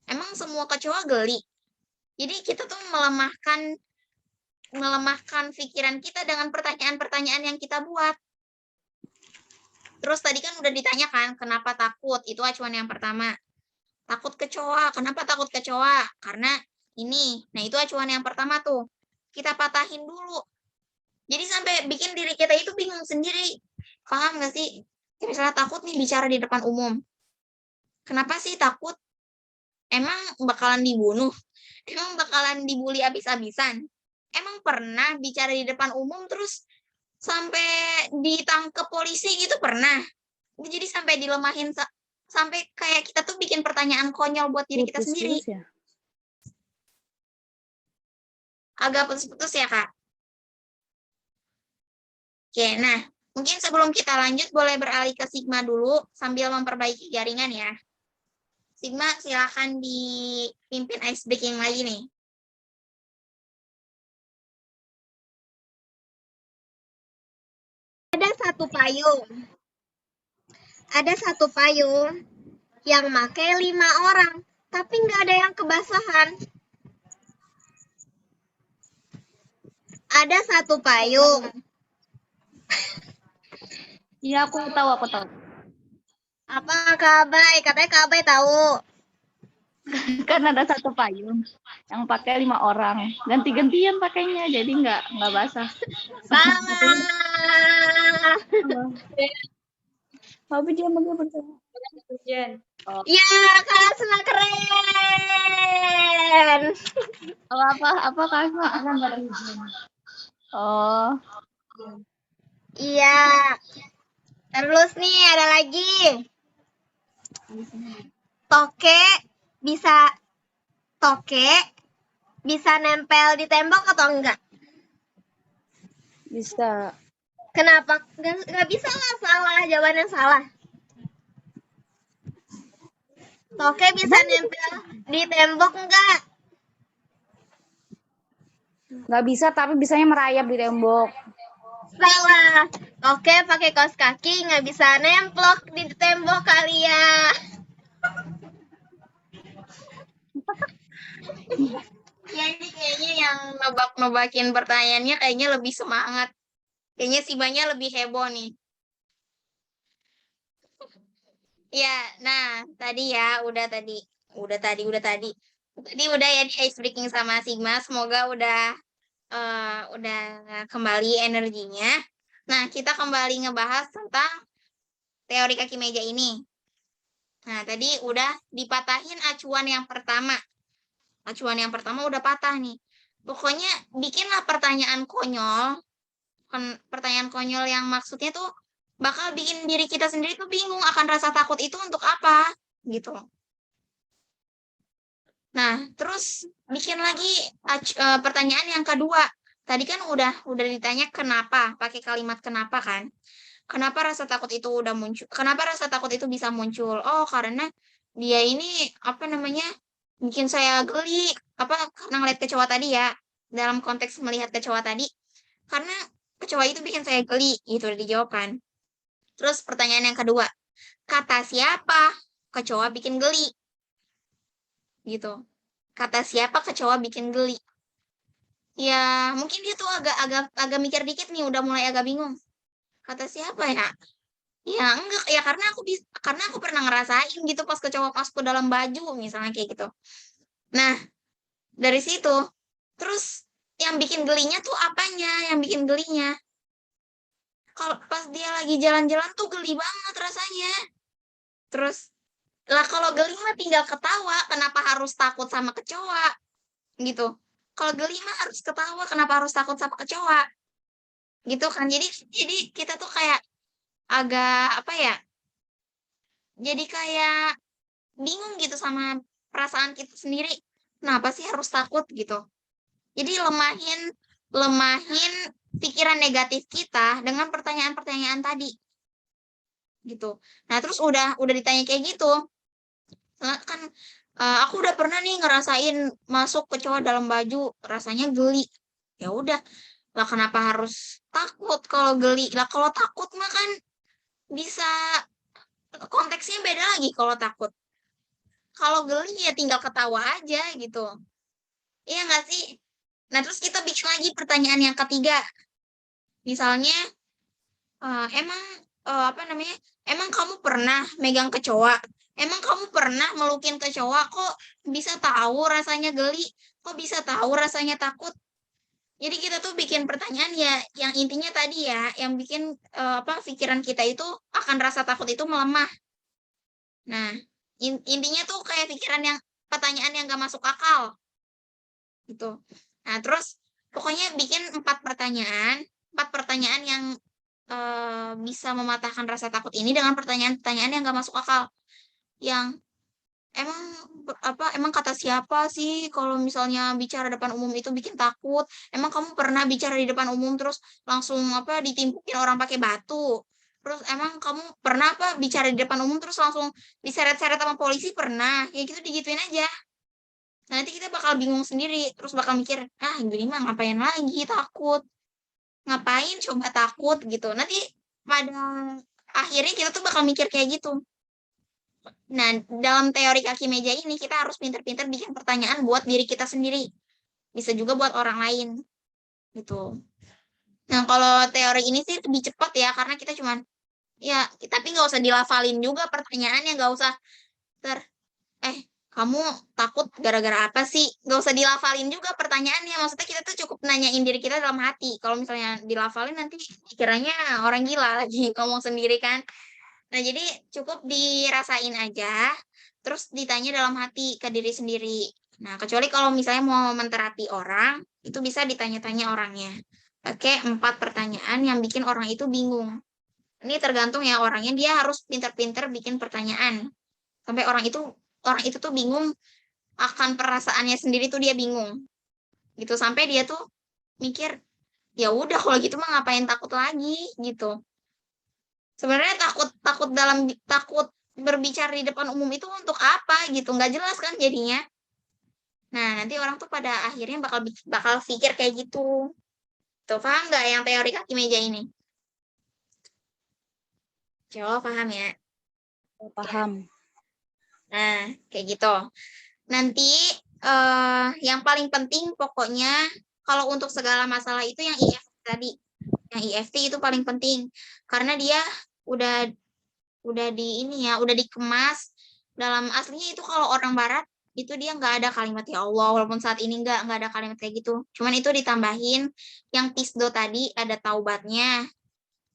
Emang semua kecoa geli? Jadi kita tuh melemahkan pikiran kita dengan pertanyaan-pertanyaan yang kita buat. Terus tadi kan udah ditanyakan kenapa takut, itu acuan yang pertama. Takut kecoa, kenapa takut kecoa? Karena ini. Nah, itu acuan yang pertama tuh. Kita patahin dulu. Jadi sampai bikin diri kita itu bingung sendiri. Paham gak sih? Misalnya takut nih bicara di depan umum. Kenapa sih takut? Emang bakalan dibunuh? Emang bakalan dibully abis-abisan? Emang pernah bicara di depan umum terus sampai ditangkap polisi gitu pernah? Jadi sampai dilemahin, sampai kayak kita tuh bikin pertanyaan konyol buat diri kita sendiri. Ya? Agak putus-putus ya, Kak? Oke, nah mungkin sebelum kita lanjut boleh beralih ke Sigma dulu sambil memperbaiki jaringan ya. Sigma silakan dipimpin ice breaking lagi nih. Ada satu payung yang pakai 5 orang, tapi nggak ada yang kebasahan. Ada satu payung. Iya, aku tahu. Apa Kabai? Katanya Kabai tahu. Kan ada satu payung yang pakai 5 orang. Ganti-gantian pakainya, jadi nggak basah. Salah. Tapi dia mau bersama. Ya, Kasma keren. Apa Kasma? Akan pada hujan. Oh. Iya. Terus nih ada lagi. Toke bisa nempel di tembok atau enggak? Bisa. Kenapa? Nggak bisa lah, salah. Jawabannya salah. Toke bisa nempel di tembok enggak? Nggak bisa, tapi bisanya merayap di tembok. Salah. Toke pakai kaos kaki nggak bisa nemplok di tembok kali ya. Ya, ini kayaknya yang nebak-nebakin pertanyaannya kayaknya lebih semangat. Kayaknya Sigmanya lebih heboh nih. Ya, nah tadi ya Tadi udah ya di ice breaking sama Sigma. Semoga udah kembali energinya. Nah, kita kembali ngebahas tentang teori kaki meja ini. Nah, tadi udah dipatahin acuan yang pertama. Acuan yang pertama udah patah nih. Pokoknya bikinlah pertanyaan konyol. Pertanyaan konyol yang maksudnya tuh bakal bikin diri kita sendiri tuh bingung akan rasa takut itu untuk apa gitu. Nah, terus bikin lagi pertanyaan yang kedua. Tadi kan udah ditanya kenapa, pakai kalimat kenapa kan? Kenapa rasa takut itu udah muncul? Kenapa rasa takut itu bisa muncul? Oh, karena dia ini bikin saya geli, karena ngeliat kecoa tadi ya, dalam konteks melihat kecoa tadi, karena kecoa itu bikin saya geli, gitu udah dijawab kan. Terus pertanyaan yang kedua, kata siapa kecoa bikin geli? Gitu. Kata siapa kecoa bikin geli? Ya, mungkin dia tuh agak mikir dikit nih, udah mulai agak bingung. Kata siapa ya? Ya enggak, ya karena aku pernah ngerasain gitu pas kecoa masuk ke dalam baju, misalnya kayak gitu. Nah, dari situ, terus yang bikin gelinya tuh apanya? Yang bikin gelinya? Kalau pas dia lagi jalan-jalan tuh geli banget rasanya. Terus, lah kalau geli mah tinggal ketawa, kenapa harus takut sama kecoa? Gitu. Kalau geli mah harus ketawa, kenapa harus takut sama kecoa? Gitu kan. Jadi kita tuh kayak agak apa ya? Jadi kayak bingung gitu sama perasaan kita sendiri. Kenapa sih harus takut gitu? Jadi lemahin lemahin pikiran negatif kita dengan pertanyaan-pertanyaan tadi. Gitu. Nah, terus udah ditanya kayak gitu. Kan aku udah pernah nih ngerasain masuk kecoa dalam baju, rasanya geli. Ya udah, lah kenapa harus takut kalau geli? Lah kalau takut mah kan bisa konteksnya beda lagi kalau takut. Kalau geli ya tinggal ketawa aja gitu. Iya nggak sih? Nah, terus kita bikin lagi pertanyaan yang ketiga. Misalnya, emang apa namanya? Emang kamu pernah megang kecoa? Emang kamu pernah melukin kecoa? Kok bisa tahu rasanya geli? Kok bisa tahu rasanya takut? Jadi kita tuh bikin pertanyaan ya, yang intinya tadi ya, yang bikin pikiran kita itu akan rasa takut itu melemah. Nah, intinya tuh kayak pertanyaan yang gak masuk akal, gitu. Nah, terus pokoknya bikin 4 pertanyaan yang bisa mematahkan rasa takut ini dengan pertanyaan-pertanyaan yang gak masuk akal. Yang emang emang kata siapa sih kalau misalnya bicara depan umum itu bikin takut? Emang kamu pernah bicara di depan umum terus langsung ditimpukin orang pakai batu? Terus emang kamu pernah bicara di depan umum terus langsung diseret-seret sama polisi? Pernah? Ya gitu digituin aja. Nanti kita bakal bingung sendiri, terus bakal mikir, gini mah ngapain lagi takut? Ngapain coba takut gitu. Nanti pada akhirnya kita tuh bakal mikir kayak gitu. Nah, dalam teori kaki meja ini kita harus pinter-pinter bikin pertanyaan buat diri kita sendiri. Bisa juga buat orang lain. Gitu. Nah, kalau teori ini sih lebih cepat ya, karena kita cuman, ya, tapi nggak usah dilafalin juga pertanyaannya, nggak usah kamu takut gara-gara apa sih? Nggak usah dilafalin juga pertanyaannya. Maksudnya kita tuh cukup nanyain diri kita dalam hati. Kalau misalnya dilafalin nanti kiranya orang gila lagi ngomong sendiri kan. Nah, jadi cukup dirasain aja, terus ditanya dalam hati ke diri sendiri. Nah, kecuali kalau misalnya mau menterapi orang, itu bisa ditanya-tanya orangnya. Pakai 4 pertanyaan yang bikin orang itu bingung. Ini tergantung ya orangnya, dia harus pinter-pinter bikin pertanyaan. Sampai orang itu tuh bingung akan perasaannya sendiri tuh dia bingung. Gitu sampai dia tuh mikir, ya udah kalau gitu mah ngapain takut lagi gitu. Sebenarnya takut berbicara di depan umum itu untuk apa gitu, nggak jelas kan jadinya. Nah, nanti orang tuh pada akhirnya bakal pikir kayak gitu. Tuh, paham nggak yang teori kaki meja ini? Coba paham ya? Paham. Nah, kayak gitu. Nanti yang paling penting pokoknya kalau untuk segala masalah itu yang EFT tadi. Yang EFT itu paling penting karena dia udah udah dikemas dalam aslinya itu kalau orang barat itu dia nggak ada kalimat ya Allah, walaupun saat ini nggak ada kalimat kayak gitu. Cuman itu ditambahin yang tisdo tadi ada taubatnya,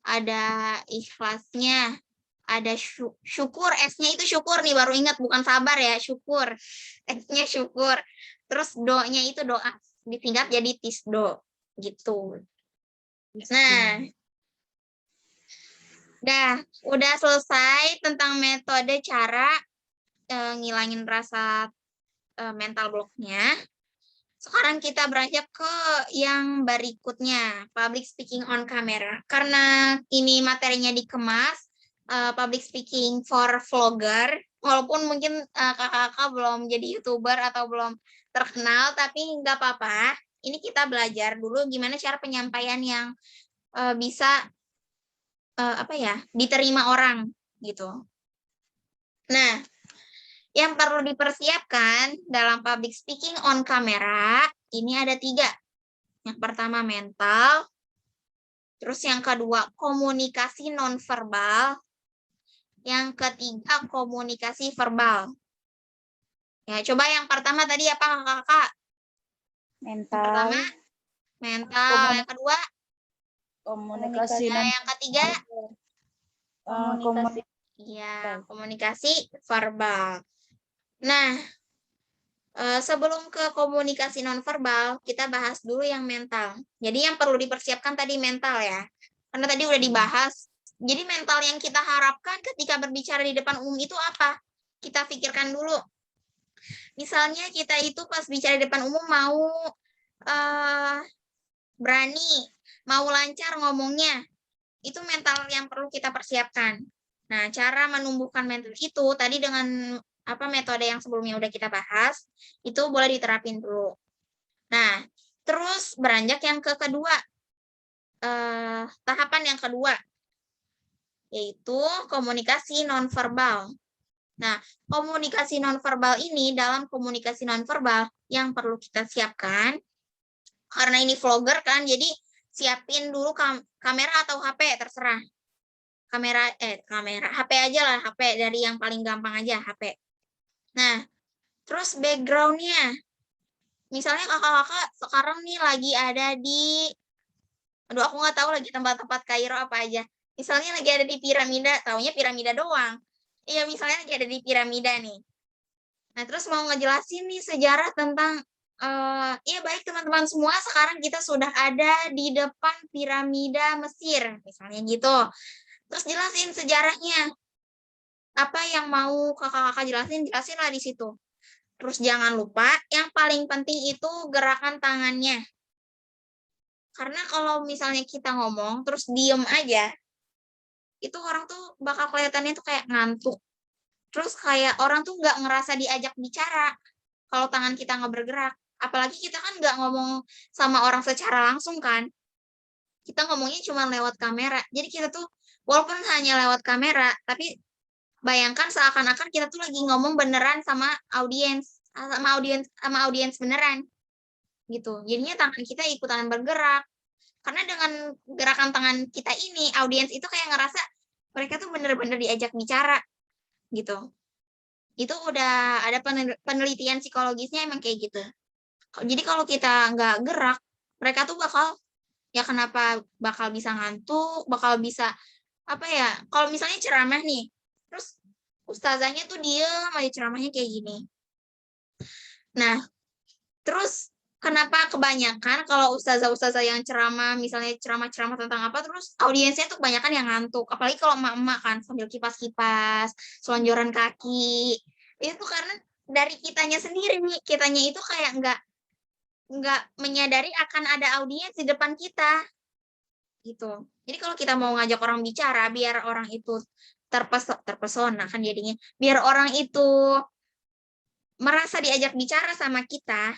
ada ikhlasnya, ada syukur, S-nya itu syukur nih baru ingat bukan sabar ya, syukur. S-nya syukur. Terus do-nya itu doa disingkat jadi tisdo gitu. Nah, udah selesai tentang metode cara ngilangin rasa mental blocknya. Sekarang kita beranjak ke yang berikutnya, public speaking on camera. Karena ini materinya dikemas, public speaking for vlogger, walaupun mungkin kakak-kakak belum jadi YouTuber atau belum terkenal, tapi nggak apa-apa. Ini kita belajar dulu gimana cara penyampaian yang bisa diterima orang gitu. Nah, yang perlu dipersiapkan dalam public speaking on camera ini ada 3. Yang pertama mental, terus yang kedua komunikasi nonverbal, yang ketiga komunikasi verbal. Ya, coba yang pertama tadi apa kakak? Yang pertama mental, yang kedua komunikasi yang ketiga Komunikasi. komunikasi verbal. Nah, sebelum ke komunikasi nonverbal, kita bahas dulu yang mental. Jadi yang perlu dipersiapkan tadi mental ya. Karena tadi udah dibahas. Jadi mental yang kita harapkan ketika berbicara di depan umum itu apa? Kita pikirkan dulu. Misalnya kita itu pas bicara di depan umum mau berani, mau lancar ngomongnya. Itu mental yang perlu kita persiapkan. Nah, cara menumbuhkan mental itu tadi dengan metode yang sebelumnya udah kita bahas, itu boleh diterapin dulu. Nah, terus beranjak yang kedua, tahapan yang kedua, yaitu komunikasi nonverbal. Nah, komunikasi nonverbal ini dalam komunikasi nonverbal yang perlu kita siapkan, karena ini vlogger kan, jadi siapin dulu kamera atau HP, terserah. Kamera HP aja lah, HP dari yang paling gampang aja, HP. Nah, terus background-nya. Misalnya kakak-kakak sekarang nih lagi ada di, aku nggak tahu lagi tempat-tempat Kairo apa aja. Misalnya lagi ada di piramida, taunya piramida doang. Iya, misalnya lagi ada di piramida nih. Nah, terus mau ngejelasin nih sejarah tentang, baik teman-teman semua, sekarang kita sudah ada di depan piramida Mesir, misalnya gitu. Terus jelasin sejarahnya. Apa yang mau kakak-kakak jelasin lah di situ. Terus jangan lupa, yang paling penting itu gerakan tangannya. Karena kalau misalnya kita ngomong, terus diem aja, itu orang tuh bakal kelihatannya tuh kayak ngantuk. Terus kayak orang tuh nggak ngerasa diajak bicara kalau tangan kita nggak bergerak. Apalagi kita kan nggak ngomong sama orang secara langsung kan. Kita ngomongnya cuma lewat kamera. Jadi kita tuh, walaupun hanya lewat kamera, tapi bayangkan seakan-akan kita tuh lagi ngomong beneran sama audiens beneran gitu. Jadinya tangan kita ikutan bergerak. Karena dengan gerakan tangan kita ini, audiens itu kayak ngerasa mereka tuh bener-bener diajak bicara gitu. Itu udah ada penelitian psikologisnya emang kayak gitu. Jadi kalau kita nggak gerak, mereka tuh kenapa bakal bisa ngantuk, bakal bisa kalau misalnya ceramah nih, terus ustazahnya tuh diem aja ceramahnya kayak gini. Nah, terus kenapa kebanyakan kalau ustazah-ustazah yang ceramah, misalnya ceramah-ceramah tentang apa, terus audiensnya tuh kebanyakan yang ngantuk. Apalagi kalau emak-emak kan, sambil kipas-kipas, selonjoran kaki. Itu karena dari kitanya sendiri nih, kitanya itu kayak nggak menyadari akan ada audiens di depan kita. Gitu. Jadi kalau kita mau ngajak orang bicara, biar orang itu terpesona kan jadinya. Biar orang itu merasa diajak bicara sama kita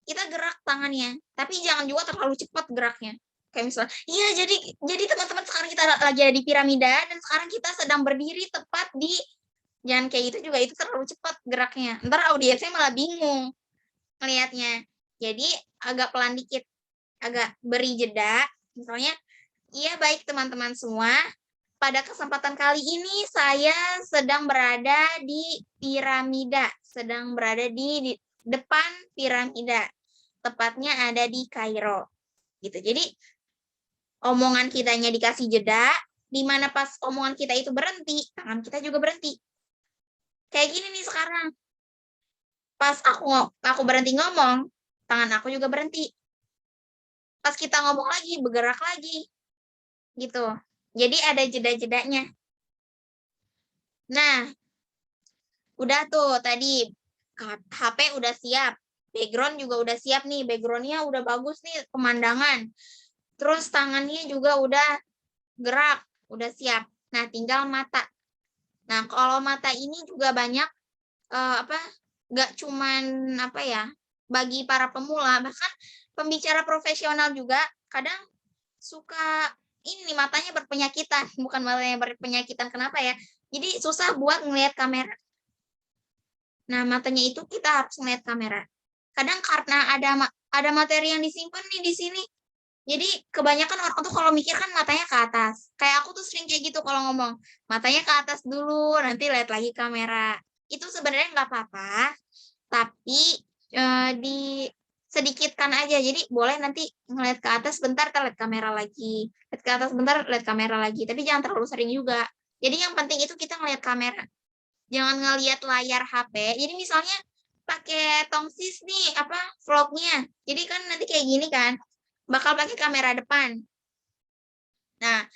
gerak tangannya. Tapi jangan juga terlalu cepat geraknya. Kayak misalnya, iya jadi teman-teman sekarang kita lagi ada di piramida dan sekarang kita sedang berdiri tepat di, jangan kayak gitu juga, itu terlalu cepat geraknya. Ntar audiensnya malah bingung ngelihatnya. Jadi agak pelan dikit, agak beri jeda. Misalnya, iya baik teman-teman semua, pada kesempatan kali ini saya sedang berada di piramida, sedang berada di depan piramida, tepatnya ada di Kairo. Gitu. Jadi omongan kitanya dikasih jeda, di mana pas omongan kita itu berhenti, tangan kita juga berhenti. Kayak gini nih sekarang. Pas aku berhenti ngomong, tangan aku juga berhenti. Pas kita ngomong lagi, bergerak lagi. Gitu. Jadi ada jeda-jedanya. Nah, udah tuh tadi HP udah siap. Background juga udah siap nih. Backgroundnya udah bagus nih pemandangan. Terus tangannya juga udah gerak, udah siap. Nah, tinggal mata. Nah, kalau mata ini juga banyak nggak cuman bagi para pemula, bahkan pembicara profesional juga kadang suka ini matanya berpenyakitan, bukan matanya berpenyakitan, kenapa ya? Jadi susah buat ngelihat kamera. Nah, matanya itu kita harus ngelihat kamera. Kadang karena ada materi yang disimpan nih di sini. Jadi kebanyakan orang tuh kalau mikir kan matanya ke atas. Kayak aku tuh sering kayak gitu kalau ngomong. Matanya ke atas dulu, nanti lihat lagi kamera. Itu sebenarnya nggak apa-apa, tapi disedikitkan aja. Jadi boleh nanti ngeliat ke atas bentar, lihat kamera lagi. Lihat ke atas bentar, lihat kamera lagi. Tapi jangan terlalu sering juga. Jadi yang penting itu kita ngeliat kamera. Jangan ngeliat layar HP. Jadi misalnya pakai tongsis nih, vlognya. Jadi kan nanti kayak gini kan, bakal pakai kamera depan. Nah,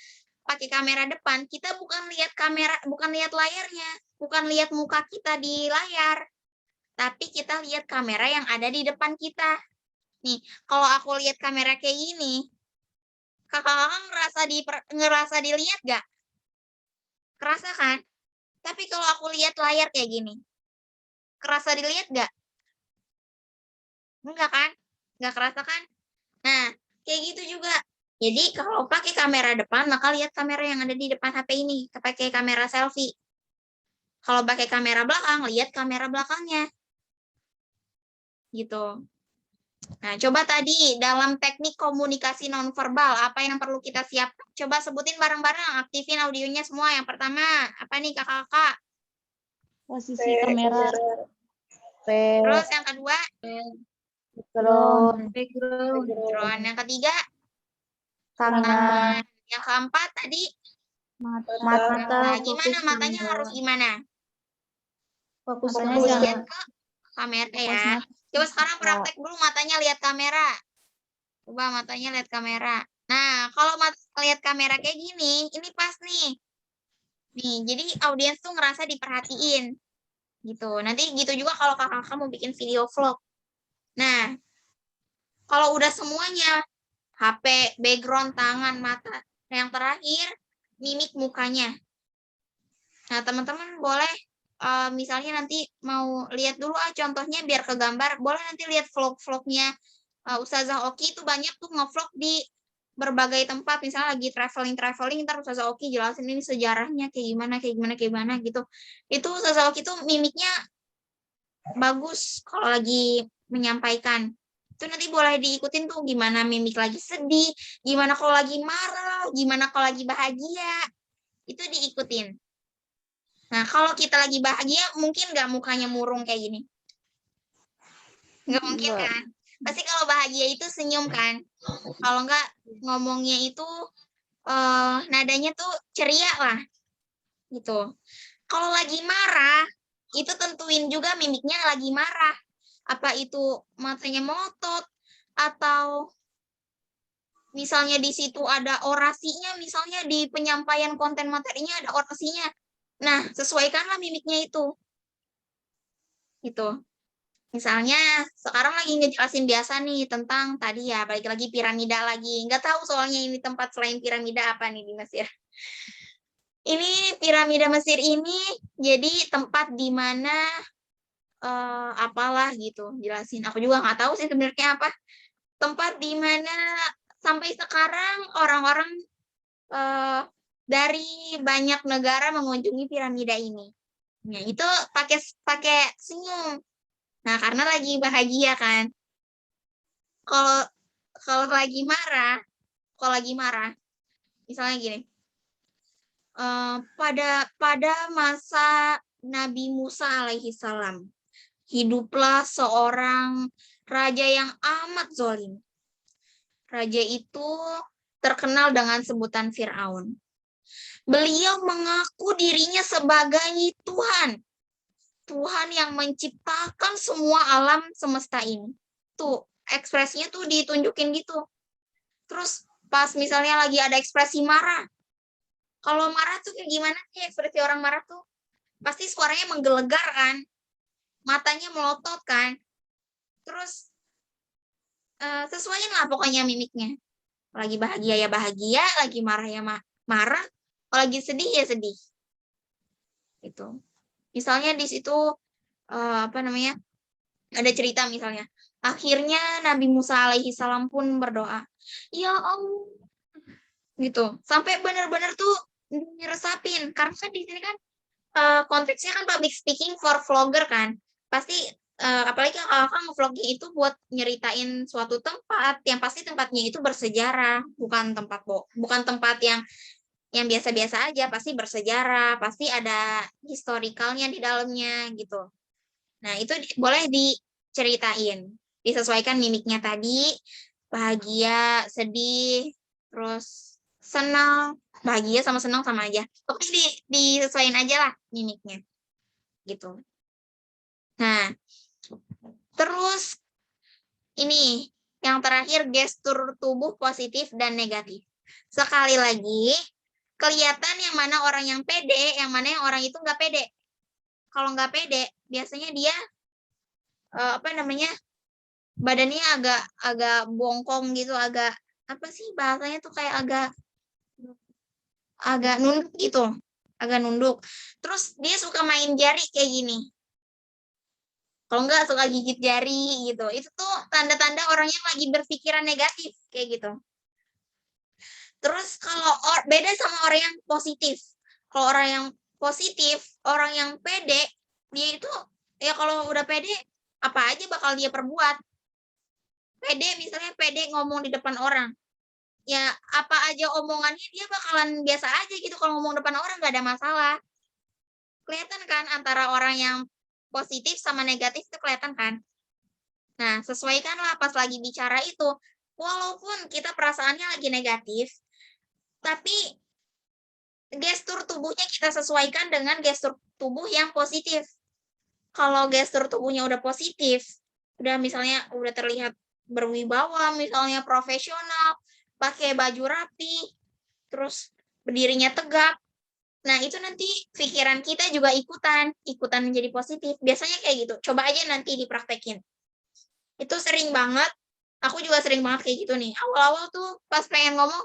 pakai kamera depan, kita bukan lihat layarnya, bukan lihat muka kita di layar, tapi kita lihat kamera yang ada di depan kita. Nih, kalau aku lihat kamera kayak gini, kakak-kakak ngerasa dilihat gak? Kerasa kan? Tapi kalau aku lihat layar kayak gini, kerasa dilihat gak? Enggak kan? Enggak kerasa kan? Nah, kayak gitu juga. Jadi kalau pakai kamera depan, maka lihat kamera yang ada di depan HP ini. Pakai kamera selfie. Kalau pakai kamera belakang, lihat kamera belakangnya. Gitu. Nah, coba tadi dalam teknik komunikasi nonverbal, apa yang perlu kita siapkan? Coba sebutin bareng-bareng, aktifin audionya semua. Yang pertama, apa nih kakak-kakak? Posisi kamera. Terus yang kedua, background. Yang ketiga, tangan. Yang keempat tadi, Mata. nah, gimana matanya harus gimana? Matanya Lihat ke kamera ya. Coba sekarang praktek dulu matanya lihat kamera. Coba matanya lihat kamera. Nah, kalau lihat kamera kayak gini, ini pas nih. Nih, jadi audiens tuh ngerasa diperhatiin. Gitu. Nanti gitu juga kalau kakak-kakak mau bikin video vlog. Nah, kalau udah semuanya, HP, background, tangan, mata. Nah, yang terakhir, mimik mukanya. Nah, teman-teman boleh misalnya nanti mau lihat dulu contohnya biar kegambar. Boleh nanti lihat vlog-vlognya Ustazah Oki itu banyak tuh ngevlog di berbagai tempat. Misalnya lagi traveling, ntar Ustazah Oki jelasin ini sejarahnya kayak gimana gitu. Itu Ustazah Oki tuh mimiknya bagus kalau lagi menyampaikan. Itu nanti boleh diikutin tuh gimana mimik lagi sedih, gimana kalau lagi marah, gimana kalau lagi bahagia. Itu diikutin. Nah, kalau kita lagi bahagia, mungkin nggak mukanya murung kayak gini? Nggak mungkin kan? Pasti kalau bahagia itu senyum kan? Kalau nggak, ngomongnya itu nadanya tuh ceria lah. Gitu. Kalau lagi marah, itu tentuin juga mimiknya lagi marah. Apa itu matanya melotot, atau misalnya di situ ada orasinya, misalnya di penyampaian konten materinya ada orasinya. Nah, sesuaikanlah mimiknya itu. Gitu. Misalnya sekarang lagi ngejelasin biasa nih tentang tadi ya, balik lagi piramida lagi. Nggak tahu soalnya ini tempat selain piramida apa nih di Mesir. Ini piramida Mesir ini jadi tempat di mana apalah gitu, jelasin. Aku juga nggak tahu sih sebenarnya apa. Tempat di mana sampai sekarang orang-orang dari banyak negara mengunjungi piramida ini. Nah, itu pakai senyum. Nah, karena lagi bahagia kan. Kalau lagi marah, misalnya gini. Pada masa Nabi Musa alaihi salam, hiduplah seorang raja yang amat zalim. Raja itu terkenal dengan sebutan Firaun. Beliau mengaku dirinya sebagai Tuhan. Tuhan yang menciptakan semua alam semesta ini. Tuh, ekspresinya tuh ditunjukin gitu. Terus pas misalnya lagi ada ekspresi marah. Kalau marah tuh kayak gimana sih ekspresi orang marah tuh? Pasti suaranya menggelegar kan? Matanya melotot kan? Terus sesuaiin lah pokoknya mimiknya. Lagi bahagia ya bahagia, lagi marah ya marah, kalau lagi sedih ya sedih. Gitu. Misalnya di situ apa namanya? Ada cerita misalnya. Akhirnya Nabi Musa alaihi salam pun berdoa, "Ya Allah." Gitu. Sampai benar-benar tuh diresapin. Karena kan di sini kan konteksnya kan public speaking for vlogger kan. Pasti apalagi kalau kakak nge-vlognya itu buat nyeritain suatu tempat yang pasti tempatnya itu bersejarah, bukan tempat yang biasa-biasa aja, pasti bersejarah, pasti ada historicalnya di dalamnya gitu. Nah, itu boleh diceritain, disesuaikan mimiknya tadi, bahagia, sedih, terus senang, bahagia sama senang sama aja. Pokoknya disesuaiin aja lah mimiknya. Gitu. Nah, terus ini yang terakhir gestur tubuh positif dan negatif. Sekali lagi, kelihatan yang mana orang yang pede, yang mana yang orang itu nggak pede. Kalau nggak pede, biasanya dia apa namanya, badannya agak bongkong gitu, agak apa sih bahasanya tuh kayak agak nunduk gitu, agak nunduk. Terus dia suka main jari kayak gini. Kalau enggak suka gigit jari gitu. Itu tuh tanda-tanda orangnya lagi berpikiran negatif kayak gitu. Terus kalau beda sama orang yang positif. Kalau orang yang positif, orang yang pede, dia itu ya kalau udah pede apa aja bakal dia perbuat. Pede misalnya pede ngomong di depan orang. Ya apa aja omongannya dia bakalan biasa aja gitu, kalau ngomong depan orang nggak ada masalah. Kelihatan kan antara orang yang positif sama negatif itu kelihatan kan. Nah, sesuaikanlah pas lagi bicara itu. Walaupun kita perasaannya lagi negatif, tapi gestur tubuhnya kita sesuaikan dengan gestur tubuh yang positif. Kalau gestur tubuhnya udah positif, udah misalnya udah terlihat berwibawa, misalnya profesional, pakai baju rapi, terus berdirinya tegak. Nah, itu nanti pikiran kita juga ikutan menjadi positif. Biasanya kayak gitu. Coba aja nanti dipraktekin. Itu sering banget. Aku juga sering banget kayak gitu nih. Awal-awal tuh pas pengen ngomong,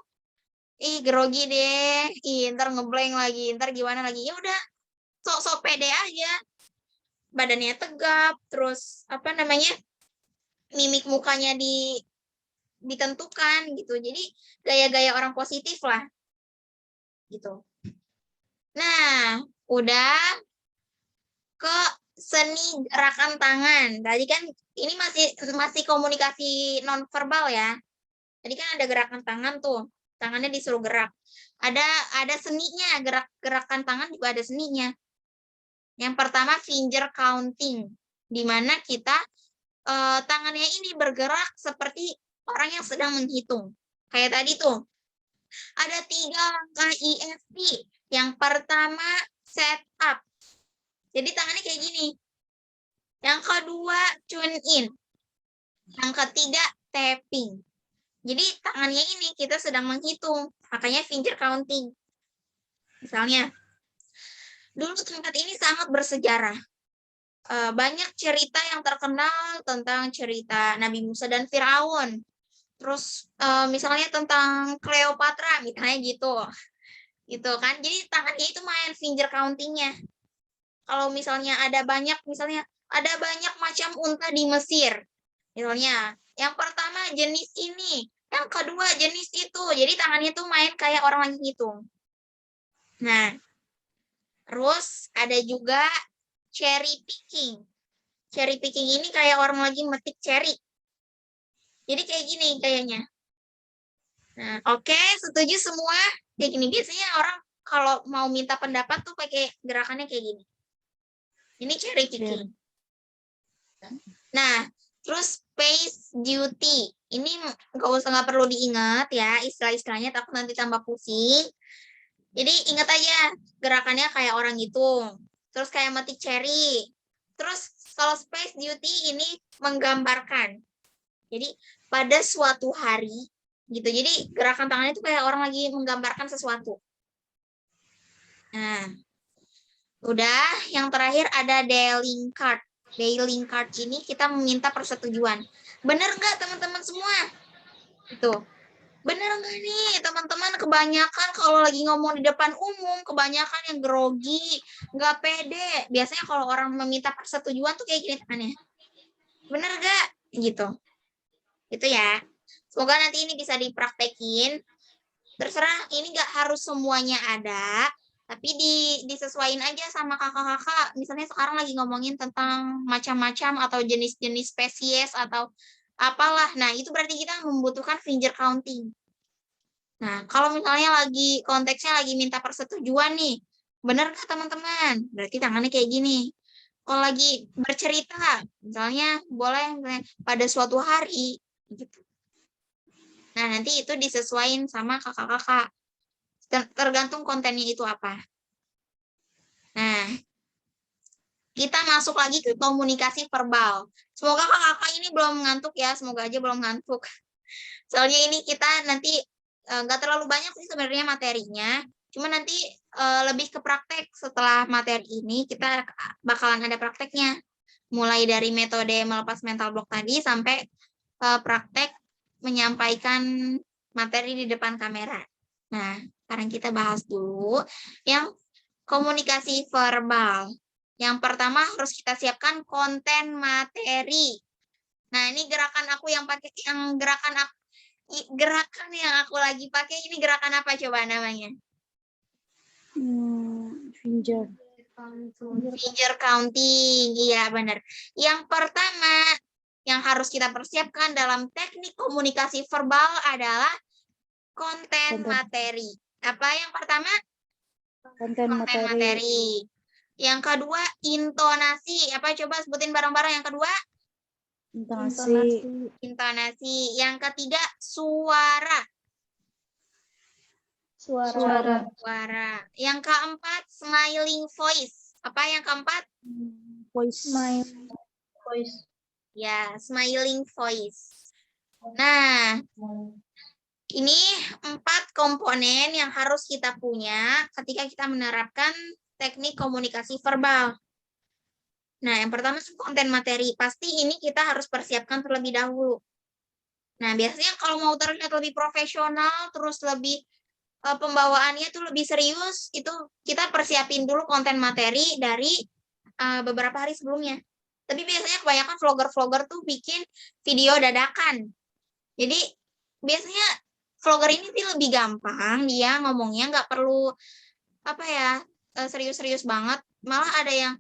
ih grogi deh, ih ntar ngeblank lagi, ntar gimana lagi. Ya udah, sok-sok pede aja. Badannya tegap, terus apa namanya, mimik mukanya ditentukan gitu. Jadi gaya-gaya orang positif lah. Gitu. Nah, udah ke seni gerakan tangan. Tadi kan ini masih komunikasi nonverbal ya. Tadi kan ada gerakan tangan tuh. Tangannya disuruh gerak. Ada seninya, gerakan tangan juga ada seninya. Yang pertama finger counting, di mana kita tangannya ini bergerak seperti orang yang sedang menghitung. Kayak tadi tuh. Ada 3 langkah EFT. Yang pertama set up. Jadi tangannya kayak gini. Yang kedua tune in. Yang ketiga tapping. Jadi tangannya ini kita sedang menghitung. Makanya finger counting. Misalnya, dulu tempat ini sangat bersejarah. Banyak cerita yang terkenal tentang cerita Nabi Musa dan Firaun. Terus misalnya tentang Cleopatra, misalnya gitu. Gitu kan. Jadi tangannya itu main finger countingnya. Kalau misalnya ada banyak macam unta di Mesir. Misalnya, yang pertama jenis ini, yang kedua jenis itu. Jadi tangannya tuh main kayak orang lagi ngitung. Nah, terus ada juga cherry picking. Cherry picking ini kayak orang lagi metik cherry. Jadi kayak gini kayaknya. Nah, oke, setuju semua? Kayak gini. Biasanya orang kalau mau minta pendapat tuh pakai gerakannya kayak gini. Ini cherry picking. Nah, terus space duty. Ini nggak perlu diingat ya istilah-istilahnya, takut nanti tambah pusing. Jadi ingat aja gerakannya kayak orang gitu. Terus kayak metik cherry. Terus kalau space duty ini menggambarkan. Jadi pada suatu hari gitu. Jadi gerakan tangannya itu kayak orang lagi menggambarkan sesuatu. Nah, udah. Yang terakhir ada dealing card. Dealing card ini kita meminta persetujuan. Bener nggak teman-teman semua? Itu. Bener nggak nih teman-teman, kebanyakan kalau lagi ngomong di depan umum, kebanyakan yang grogi, nggak pede. Biasanya kalau orang meminta persetujuan tuh kayak gini tangannya. Bener nggak? Gitu. Itu ya. Semoga nanti ini bisa dipraktekin. Terserah, ini nggak harus semuanya ada, tapi disesuaiin aja sama kakak-kakak. Misalnya sekarang lagi ngomongin tentang macam-macam atau jenis-jenis spesies atau apalah. Nah, itu berarti kita membutuhkan finger counting. Nah, kalau misalnya lagi konteksnya lagi minta persetujuan nih, bener nggak teman-teman? Berarti tangannya kayak gini. Kalau lagi bercerita, misalnya boleh misalnya, pada suatu hari, gitu. Nah, nanti itu disesuaikan sama kakak-kakak. Tergantung kontennya itu apa. Nah, kita masuk lagi ke komunikasi verbal. Semoga kakak-kakak ini belum ngantuk ya, semoga aja belum ngantuk. Soalnya ini kita nanti nggak terlalu banyak sih sebenarnya materinya, cuma nanti lebih ke praktek. Setelah materi ini kita bakalan ada prakteknya, mulai dari metode melepas mental block tadi sampai praktek menyampaikan materi di depan kamera. Nah, sekarang kita bahas dulu yang komunikasi verbal. Yang pertama harus kita siapkan konten materi. Nah, ini gerakan aku yang pakai, yang gerakan yang aku lagi pakai ini gerakan apa coba namanya? Finger. Finger counting. Iya, benar. Yang pertama yang harus kita persiapkan dalam teknik komunikasi verbal adalah konten materi. Apa yang pertama? Konten Konten materi. materi. Yang kedua, intonasi. Apa coba sebutin bareng-bareng yang kedua? Intonasi. Intonasi. Yang ketiga, suara. Suara. Yang keempat, smiling voice. Apa yang keempat? Voice. Ya, smiling voice. Nah, ini 4 komponen yang harus kita punya ketika kita menerapkan teknik komunikasi verbal. Nah, yang pertama konten materi. Pasti ini kita harus persiapkan terlebih dahulu. Nah, biasanya kalau mau terlihat lebih profesional, terus lebih pembawaannya tuh lebih serius, itu kita persiapin dulu konten materi dari beberapa hari sebelumnya. Tapi biasanya kebanyakan vlogger-vlogger tuh bikin video dadakan. Jadi biasanya vlogger ini sih lebih gampang, dia ngomongnya nggak perlu apa ya serius-serius banget. Malah ada yang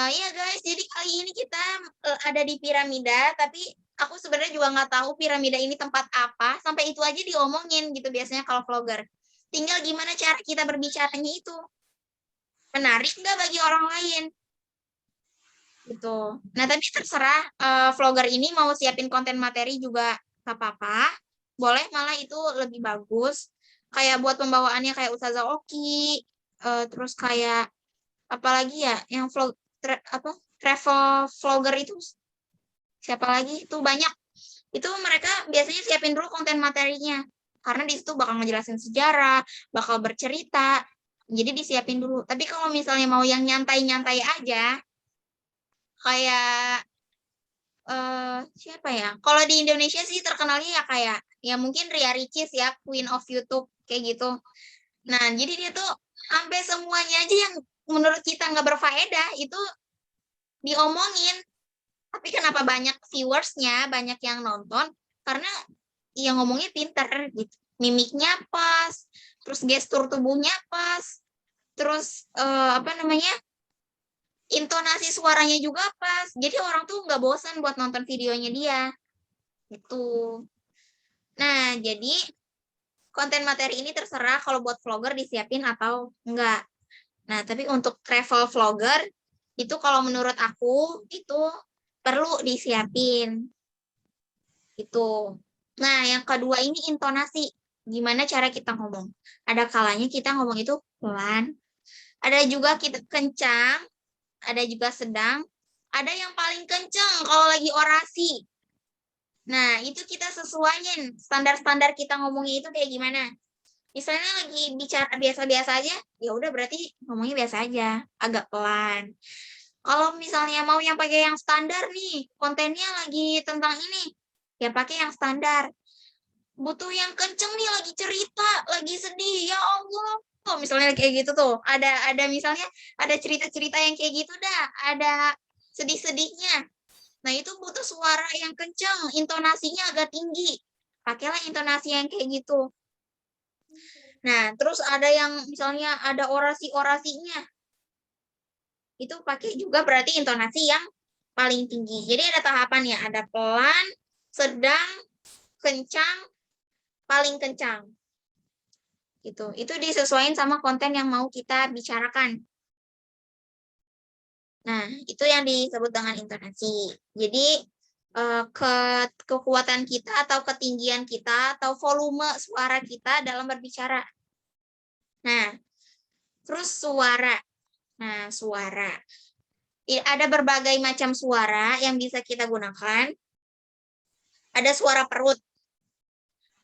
ya guys, jadi kali ini kita ada di piramida, tapi aku sebenarnya juga nggak tahu piramida ini tempat apa, sampai itu aja diomongin gitu biasanya kalau vlogger. Tinggal gimana cara kita berbicaranya itu. Menarik nggak bagi orang lain? Gitu. Nah, tapi terserah vlogger ini mau siapin konten materi juga nggak apa-apa. Boleh, malah itu lebih bagus. Kayak buat pembawaannya kayak Ustazah Oki, terus kayak apalagi ya yang travel vlogger itu siapa lagi itu banyak. Itu mereka biasanya siapin dulu konten materinya. Karena di situ bakal ngejelasin sejarah, bakal bercerita. Jadi disiapin dulu. Tapi kalau misalnya mau yang nyantai-nyantai aja, kayak siapa ya? Kalau di Indonesia sih terkenalnya ya kayak ya mungkin Ria Ricis ya, Queen of YouTube kayak gitu. Nah, jadi dia tuh sampai semuanya aja yang menurut kita nggak berfaedah itu diomongin. Tapi kenapa banyak viewersnya, banyak yang nonton? Karena ya ngomongnya pinter gitu. Mimiknya pas, terus gestur tubuhnya pas, terus apa namanya? Intonasi suaranya juga pas. Jadi orang tuh nggak bosan buat nonton videonya dia. Gitu. Nah, jadi konten materi ini terserah kalau buat vlogger disiapin atau enggak. Nah, tapi untuk travel vlogger, itu kalau menurut aku, itu perlu disiapin. Gitu. Nah, yang kedua ini intonasi. Gimana cara kita ngomong? Ada kalanya kita ngomong itu pelan. Ada juga kita kencang. Ada juga sedang. Ada yang paling kencang kalau lagi orasi. Nah, itu kita sesuaiin. Standar-standar kita ngomongnya itu kayak gimana. Misalnya lagi bicara biasa-biasa aja, ya udah berarti ngomongnya biasa aja, agak pelan. Kalau misalnya mau yang pakai yang standar nih, kontennya lagi tentang ini, ya pakai yang standar. butuh yang kenceng nih, lagi cerita, lagi sedih, ya Allah. Oh, misalnya kayak gitu tuh, ada misalnya ada cerita-cerita yang kayak gitu dah, ada sedih-sedihnya. Nah, itu butuh suara yang kenceng, intonasinya agak tinggi. Pakailah intonasi yang kayak gitu. Nah, terus ada yang misalnya ada orasi-orasinya. Itu pakai juga berarti intonasi yang paling tinggi. Jadi ada tahapannya, ada pelan, sedang, kencang, paling kencang. Gitu. Itu disesuaikan sama konten yang mau kita bicarakan. Nah, itu yang disebut dengan intonasi. Jadi, kekuatan kita atau ketinggian kita atau volume suara kita dalam berbicara. Nah, terus suara. Nah, suara. Ada berbagai macam suara yang bisa kita gunakan. Ada suara perut,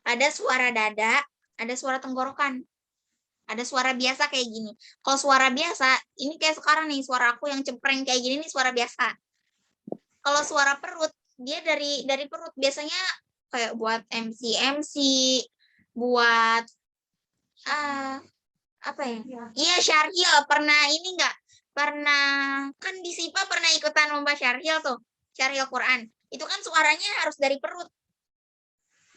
ada suara dada, ada suara tenggorokan. Ada suara biasa kayak gini. Kalau suara biasa, ini kayak sekarang nih, suara aku yang cempreng kayak gini nih suara biasa. Kalau suara perut, dia dari perut. Biasanya kayak buat MC, buat apa ya? Iya, Syarhil. Pernah ini enggak? Pernah, kan di SIPA pernah ikutan lomba Syarhil tuh. Syarhil Quran. Itu kan suaranya harus dari perut.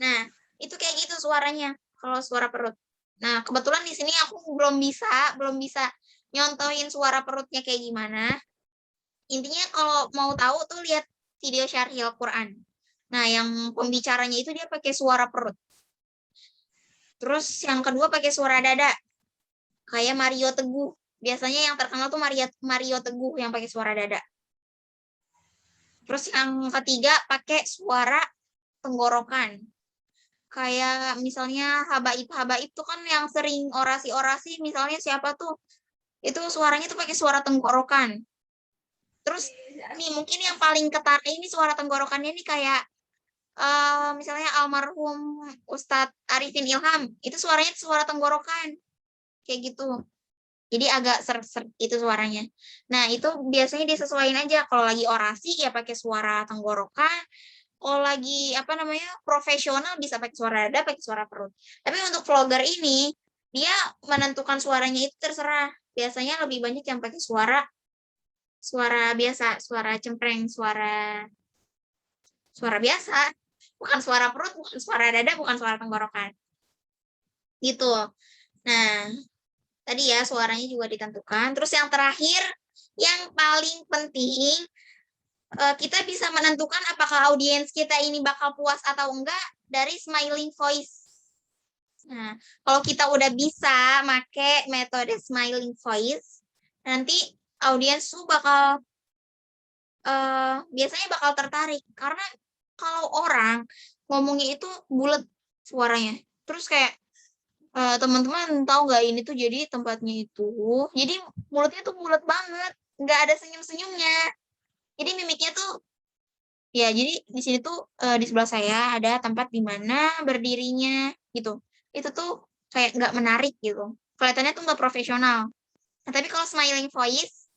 Nah, itu kayak gitu suaranya kalau suara perut. Nah, kebetulan di sini aku belum bisa nyontohin suara perutnya kayak gimana. Intinya kalau mau tahu tuh lihat video Syarhil Quran. Nah, yang pembicaranya itu dia pakai suara perut. Terus yang kedua pakai suara dada. Kayak Mario Teguh. Biasanya yang terkenal tuh Mario Teguh yang pakai suara dada. Terus yang ketiga pakai suara tenggorokan. Kayak misalnya habaib tuh kan yang sering orasi-orasi, misalnya siapa tuh, itu suaranya tuh pakai suara tenggorokan. Terus nih mungkin yang paling ketara ini suara tenggorokannya nih kayak misalnya almarhum Ustadz Arifin Ilham, itu suaranya suara tenggorokan kayak gitu. Jadi agak ser itu suaranya. Nah, itu biasanya disesuaikan aja. Kalau lagi orasi ya pakai suara tenggorokan. Kalau lagi profesional bisa pakai suara dada, pakai suara perut. Tapi untuk vlogger ini dia menentukan suaranya itu terserah. Biasanya lebih banyak yang pakai suara biasa, suara cempreng, suara biasa, bukan suara perut, bukan suara dada, bukan suara tenggorokan. Gitu. Nah, tadi ya suaranya juga ditentukan. Terus yang terakhir, yang paling penting, kita bisa menentukan apakah audiens kita ini bakal puas atau enggak dari smiling voice. Nah, kalau kita udah bisa make metode smiling voice, nanti audiens tuh bakal biasanya bakal tertarik. Karena kalau orang ngomongnya itu bulat suaranya. Terus kayak teman-teman tahu nggak, ini tuh jadi tempatnya itu, jadi mulutnya tuh bulat banget, nggak ada senyum-senyumnya. Jadi mimiknya tuh, ya jadi di sini tuh di sebelah saya ada tempat di mana berdirinya gitu. Itu tuh kayak nggak menarik gitu. Kelihatannya tuh nggak profesional. Nah, tapi kalau smiling voice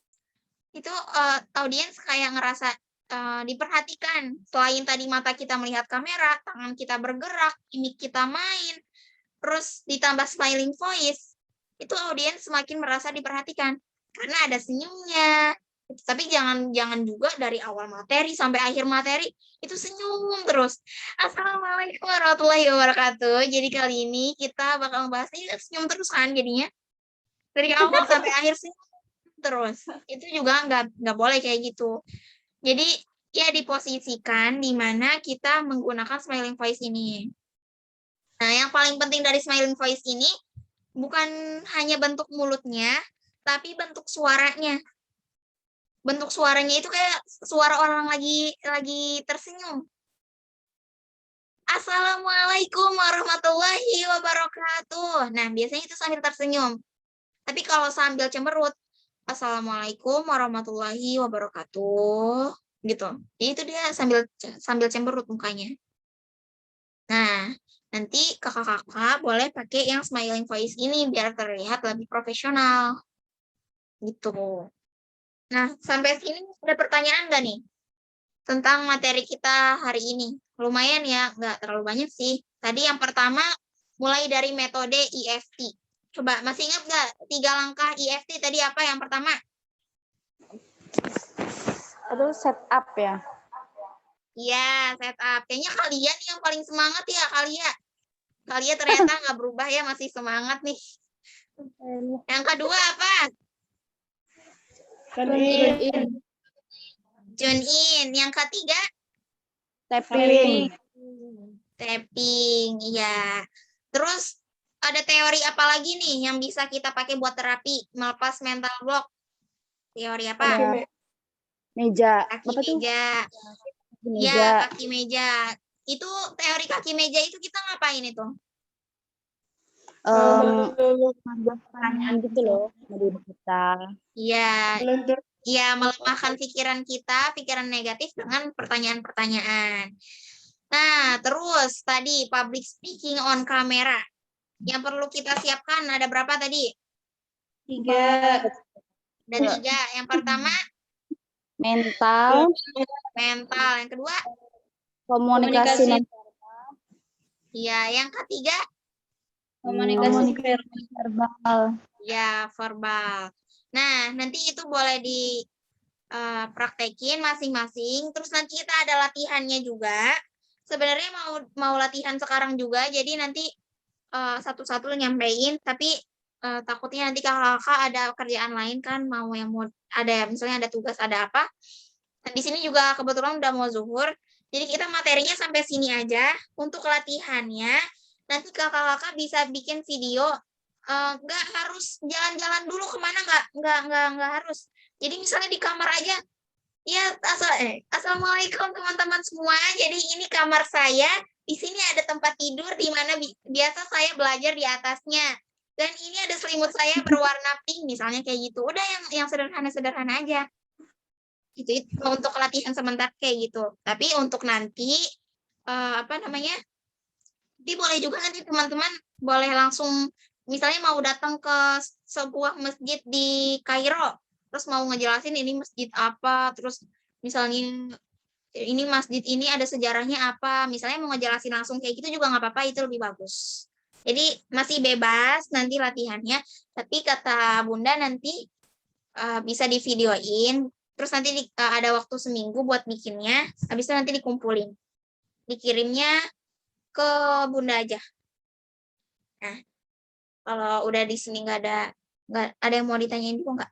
itu audiens kayak ngerasa diperhatikan. Selain tadi mata kita melihat kamera, tangan kita bergerak, mimik kita main, terus ditambah smiling voice, itu audiens semakin merasa diperhatikan karena ada senyumnya. Tapi jangan juga dari awal materi sampai akhir materi itu senyum terus. Assalamualaikum warahmatullahi wabarakatuh. Jadi kali ini kita bakal membahas ini senyum terus kan jadinya. Dari awal sampai akhir senyum terus. Itu juga nggak boleh kayak gitu. Jadi ya diposisikan di mana kita menggunakan smiling voice ini. Nah, yang paling penting dari smiling voice ini bukan hanya bentuk mulutnya, tapi bentuk suaranya. Bentuk suaranya itu kayak suara orang lagi tersenyum. Assalamualaikum warahmatullahi wabarakatuh. Nah, biasanya itu sambil tersenyum. Tapi kalau sambil cemberut, Assalamualaikum warahmatullahi wabarakatuh, gitu. Jadi itu dia sambil cemberut mukanya. Nah, nanti kakak-kakak boleh pakai yang smiling voice ini biar terlihat lebih profesional. Gitu. Nah, sampai sini ada pertanyaan nggak nih? tentang materi kita hari ini. Lumayan ya, nggak terlalu banyak sih. Tadi yang pertama mulai dari metode EFT. Coba masih ingat nggak 3 langkah EFT tadi apa yang pertama? Itu setup ya. Iya, setup. Kayaknya kalian yang paling semangat ya, Kalian ternyata nggak berubah ya, masih semangat nih. Yang kedua apa? Kan ini Tune in. Yang ketiga, Tapping. tapping. Iya. Terus ada teori apa lagi nih yang bisa kita pakai buat terapi melepas mental block? Teori apa? Ada meja. Kaki Apa tuh? meja. Meja. Ya, kaki meja. Itu teori kaki meja itu kita ngapain itu? Pertanyaan gitu loh sama diri kita. Iya, melentur. ya melemahkan pikiran kita, pikiran negatif dengan pertanyaan-pertanyaan. Nah, terus tadi public speaking on camera. Yang perlu kita siapkan ada berapa tadi? 3. Ada 3. Yang pertama, Mental, mental. Yang kedua, komunikasi ya. Yang ketiga, Komunikasi verbal. ya verbal. Nah, nanti itu boleh dipraktekin masing-masing. Terus nanti kita ada latihannya juga. Sebenarnya mau latihan sekarang juga. Jadi nanti satu-satu nyampein. Tapi takutnya nanti kakak ada kerjaan lain kan. Mau ada misalnya ada tugas ada apa. Dan di sini juga kebetulan udah mau zuhur. Jadi kita materinya sampai sini aja. Untuk latihannya nanti kakak-kakak bisa bikin video. Nggak harus jalan-jalan dulu kemana, nggak harus. Jadi misalnya di kamar aja, ya assalamualaikum teman-teman semua. Jadi ini kamar saya, di sini ada tempat tidur di mana biasa saya belajar di atasnya. Dan ini ada selimut saya berwarna pink misalnya kayak gitu. Udah yang sederhana-sederhana aja. Itu untuk latihan sebentar kayak gitu. Tapi untuk nanti Nanti boleh juga nanti teman-teman boleh langsung misalnya mau datang ke sebuah masjid di Kairo, terus mau ngejelasin ini masjid apa, terus misalnya ini masjid ini ada sejarahnya apa, misalnya mau ngejelasin langsung kayak gitu juga nggak apa-apa, itu lebih bagus. Jadi masih bebas nanti latihannya, tapi kata Bunda nanti bisa di videoin, terus nanti ada waktu seminggu buat bikinnya, habis itu nanti dikumpulin, dikirimnya ke Bunda aja. Nah, kalau udah di sini nggak ada yang mau ditanyain juga nggak?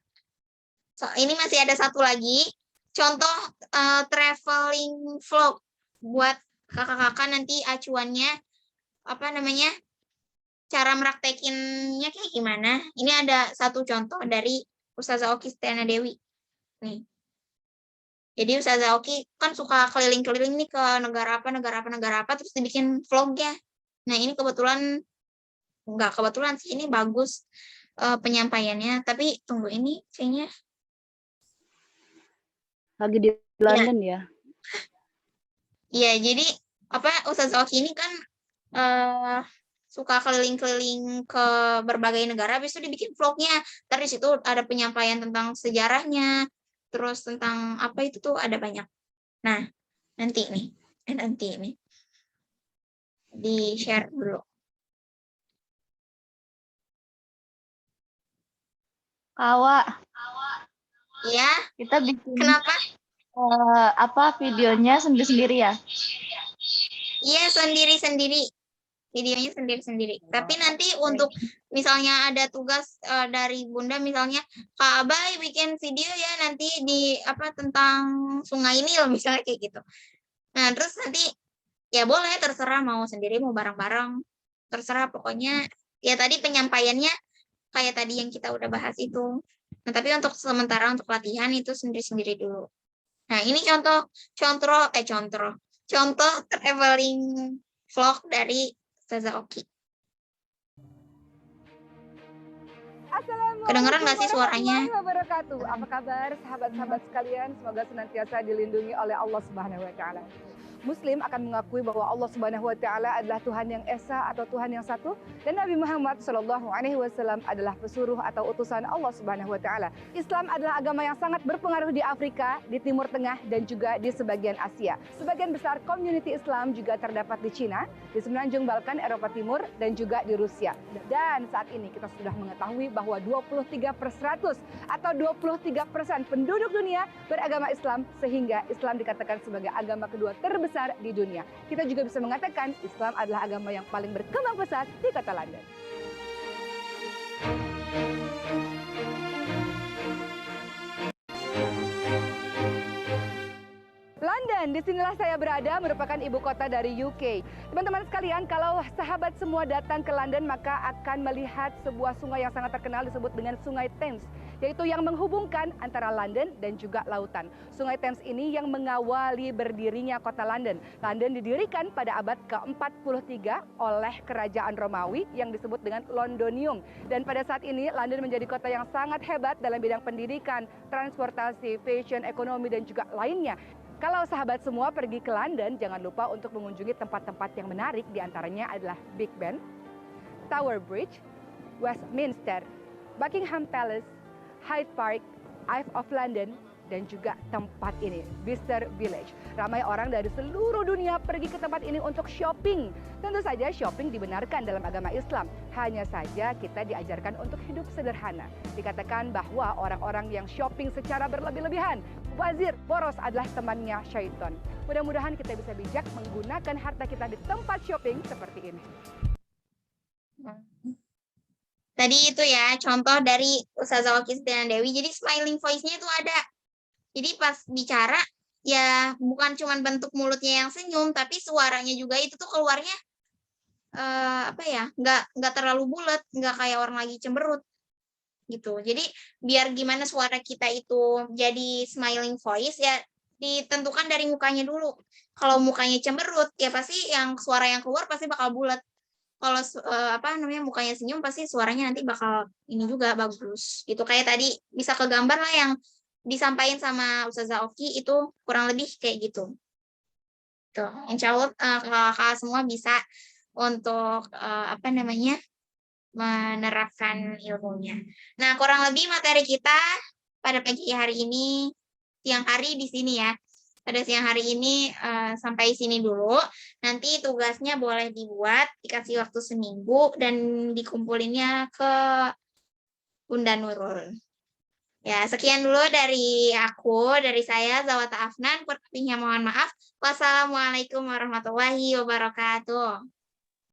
So, ini masih ada satu lagi contoh traveling vlog buat kakak-kakak nanti acuannya cara meraktekinnya kayak gimana? Ini ada satu contoh dari Ustazah Oki Setiana Dewi. Nih. Jadi Ustazah Oki kan suka keliling-keliling nih ke negara apa, terus dibikin vlognya. Nah, ini nggak kebetulan sih, ini bagus penyampaiannya. Tapi tunggu, ini kayaknya lagi di London ya. Iya, jadi Ustazah Oki ini kan suka keliling-keliling ke berbagai negara, habis itu dibikin vlognya. Terus itu ada penyampaian tentang sejarahnya, terus tentang apa itu tuh ada banyak. Nah, nanti ini di share dulu. Kawa, Ya, kita bikin kenapa? videonya sendiri-sendiri ya? Iya, sendiri-sendiri. Videonya sendiri-sendiri. Tapi nanti untuk misalnya ada tugas dari Bunda, misalnya Kak Abai bikin video ya nanti tentang Sungai Nil misalnya kayak gitu. Nah, terus nanti ya boleh terserah mau sendiri mau bareng-bareng. Terserah pokoknya ya tadi penyampaiannya kayak tadi yang kita udah bahas itu. Nah, tapi untuk sementara untuk latihan itu sendiri-sendiri dulu. Nah, ini contoh traveling vlog dari Ustazah Oki. Kedengeran nggak sih suaranya? Wabarakatuh. Apa kabar sahabat-sahabat sekalian? Semoga senantiasa dilindungi oleh Allah Subhanahu wa taala. Muslim akan mengakui bahwa Allah Subhanahu wa taala adalah Tuhan yang esa atau Tuhan yang satu, dan Nabi Muhammad Shallallahu alaihi wasallam adalah pesuruh atau utusan Allah Subhanahu wa taala. Islam adalah agama yang sangat berpengaruh di Afrika, di Timur Tengah, dan juga di sebagian Asia. Sebagian besar komuniti Islam juga terdapat di Cina, di semenanjung Balkan Eropa Timur, dan juga di Rusia. Dan saat ini kita sudah mengetahui bahwa 23% atau 23% penduduk dunia beragama Islam, sehingga Islam dikatakan sebagai agama kedua terbesar di dunia. Kita juga bisa mengatakan Islam adalah agama yang paling berkembang pesat di kota London. London, disinilah saya berada, merupakan ibu kota dari UK. Teman-teman sekalian, kalau sahabat semua datang ke London, maka akan melihat sebuah sungai yang sangat terkenal disebut dengan Sungai Thames, yaitu yang menghubungkan antara London dan juga lautan. Sungai Thames ini yang mengawali berdirinya kota London. London didirikan pada abad ke-43 oleh kerajaan Romawi yang disebut dengan Londonium. Dan pada saat ini London menjadi kota yang sangat hebat dalam bidang pendidikan, transportasi, fashion, ekonomi, dan juga lainnya. Kalau sahabat semua pergi ke London, jangan lupa untuk mengunjungi tempat-tempat yang menarik, diantaranya adalah Big Ben, Tower Bridge, Westminster, Buckingham Palace, Hyde Park, Eye of London, dan juga tempat ini, Bicester Village. Ramai orang dari seluruh dunia pergi ke tempat ini untuk shopping. Tentu saja shopping dibenarkan dalam agama Islam. Hanya saja kita diajarkan untuk hidup sederhana. Dikatakan bahwa orang-orang yang shopping secara berlebih-lebihan, wazir, boros adalah temannya syaitan. Mudah-mudahan kita bisa bijak menggunakan harta kita di tempat shopping seperti ini. Tadi itu ya contoh dari Ustazah Oki Setiana Dewi. Jadi smiling voice-nya itu ada. Jadi pas bicara ya bukan cuma bentuk mulutnya yang senyum, tapi suaranya juga itu tuh keluarnya nggak terlalu bulat, nggak kayak orang lagi cemberut gitu. Jadi biar gimana suara kita itu jadi smiling voice ya ditentukan dari mukanya dulu. Kalau mukanya cemberut ya pasti yang suara yang keluar pasti bakal bulat. Kalau mukanya senyum pasti suaranya nanti bakal ini juga bagus gitu. Kayak tadi bisa kegambar lah yang disampaikan sama Ustazah Oki itu kurang lebih kayak gitu. Tuh, insya Allah kakak semua bisa untuk menerapkan ilmunya. Nah, kurang lebih materi kita pada pagi hari ini, siang hari di sini ya. Pada siang hari ini sampai sini dulu. Nanti tugasnya boleh dibuat, dikasih waktu seminggu, dan dikumpulinnya ke Bunda Nurul. Ya, sekian dulu dari saya, Zawata Afnan. Kurang lebihnya mohon maaf. Wassalamualaikum warahmatullahi wabarakatuh.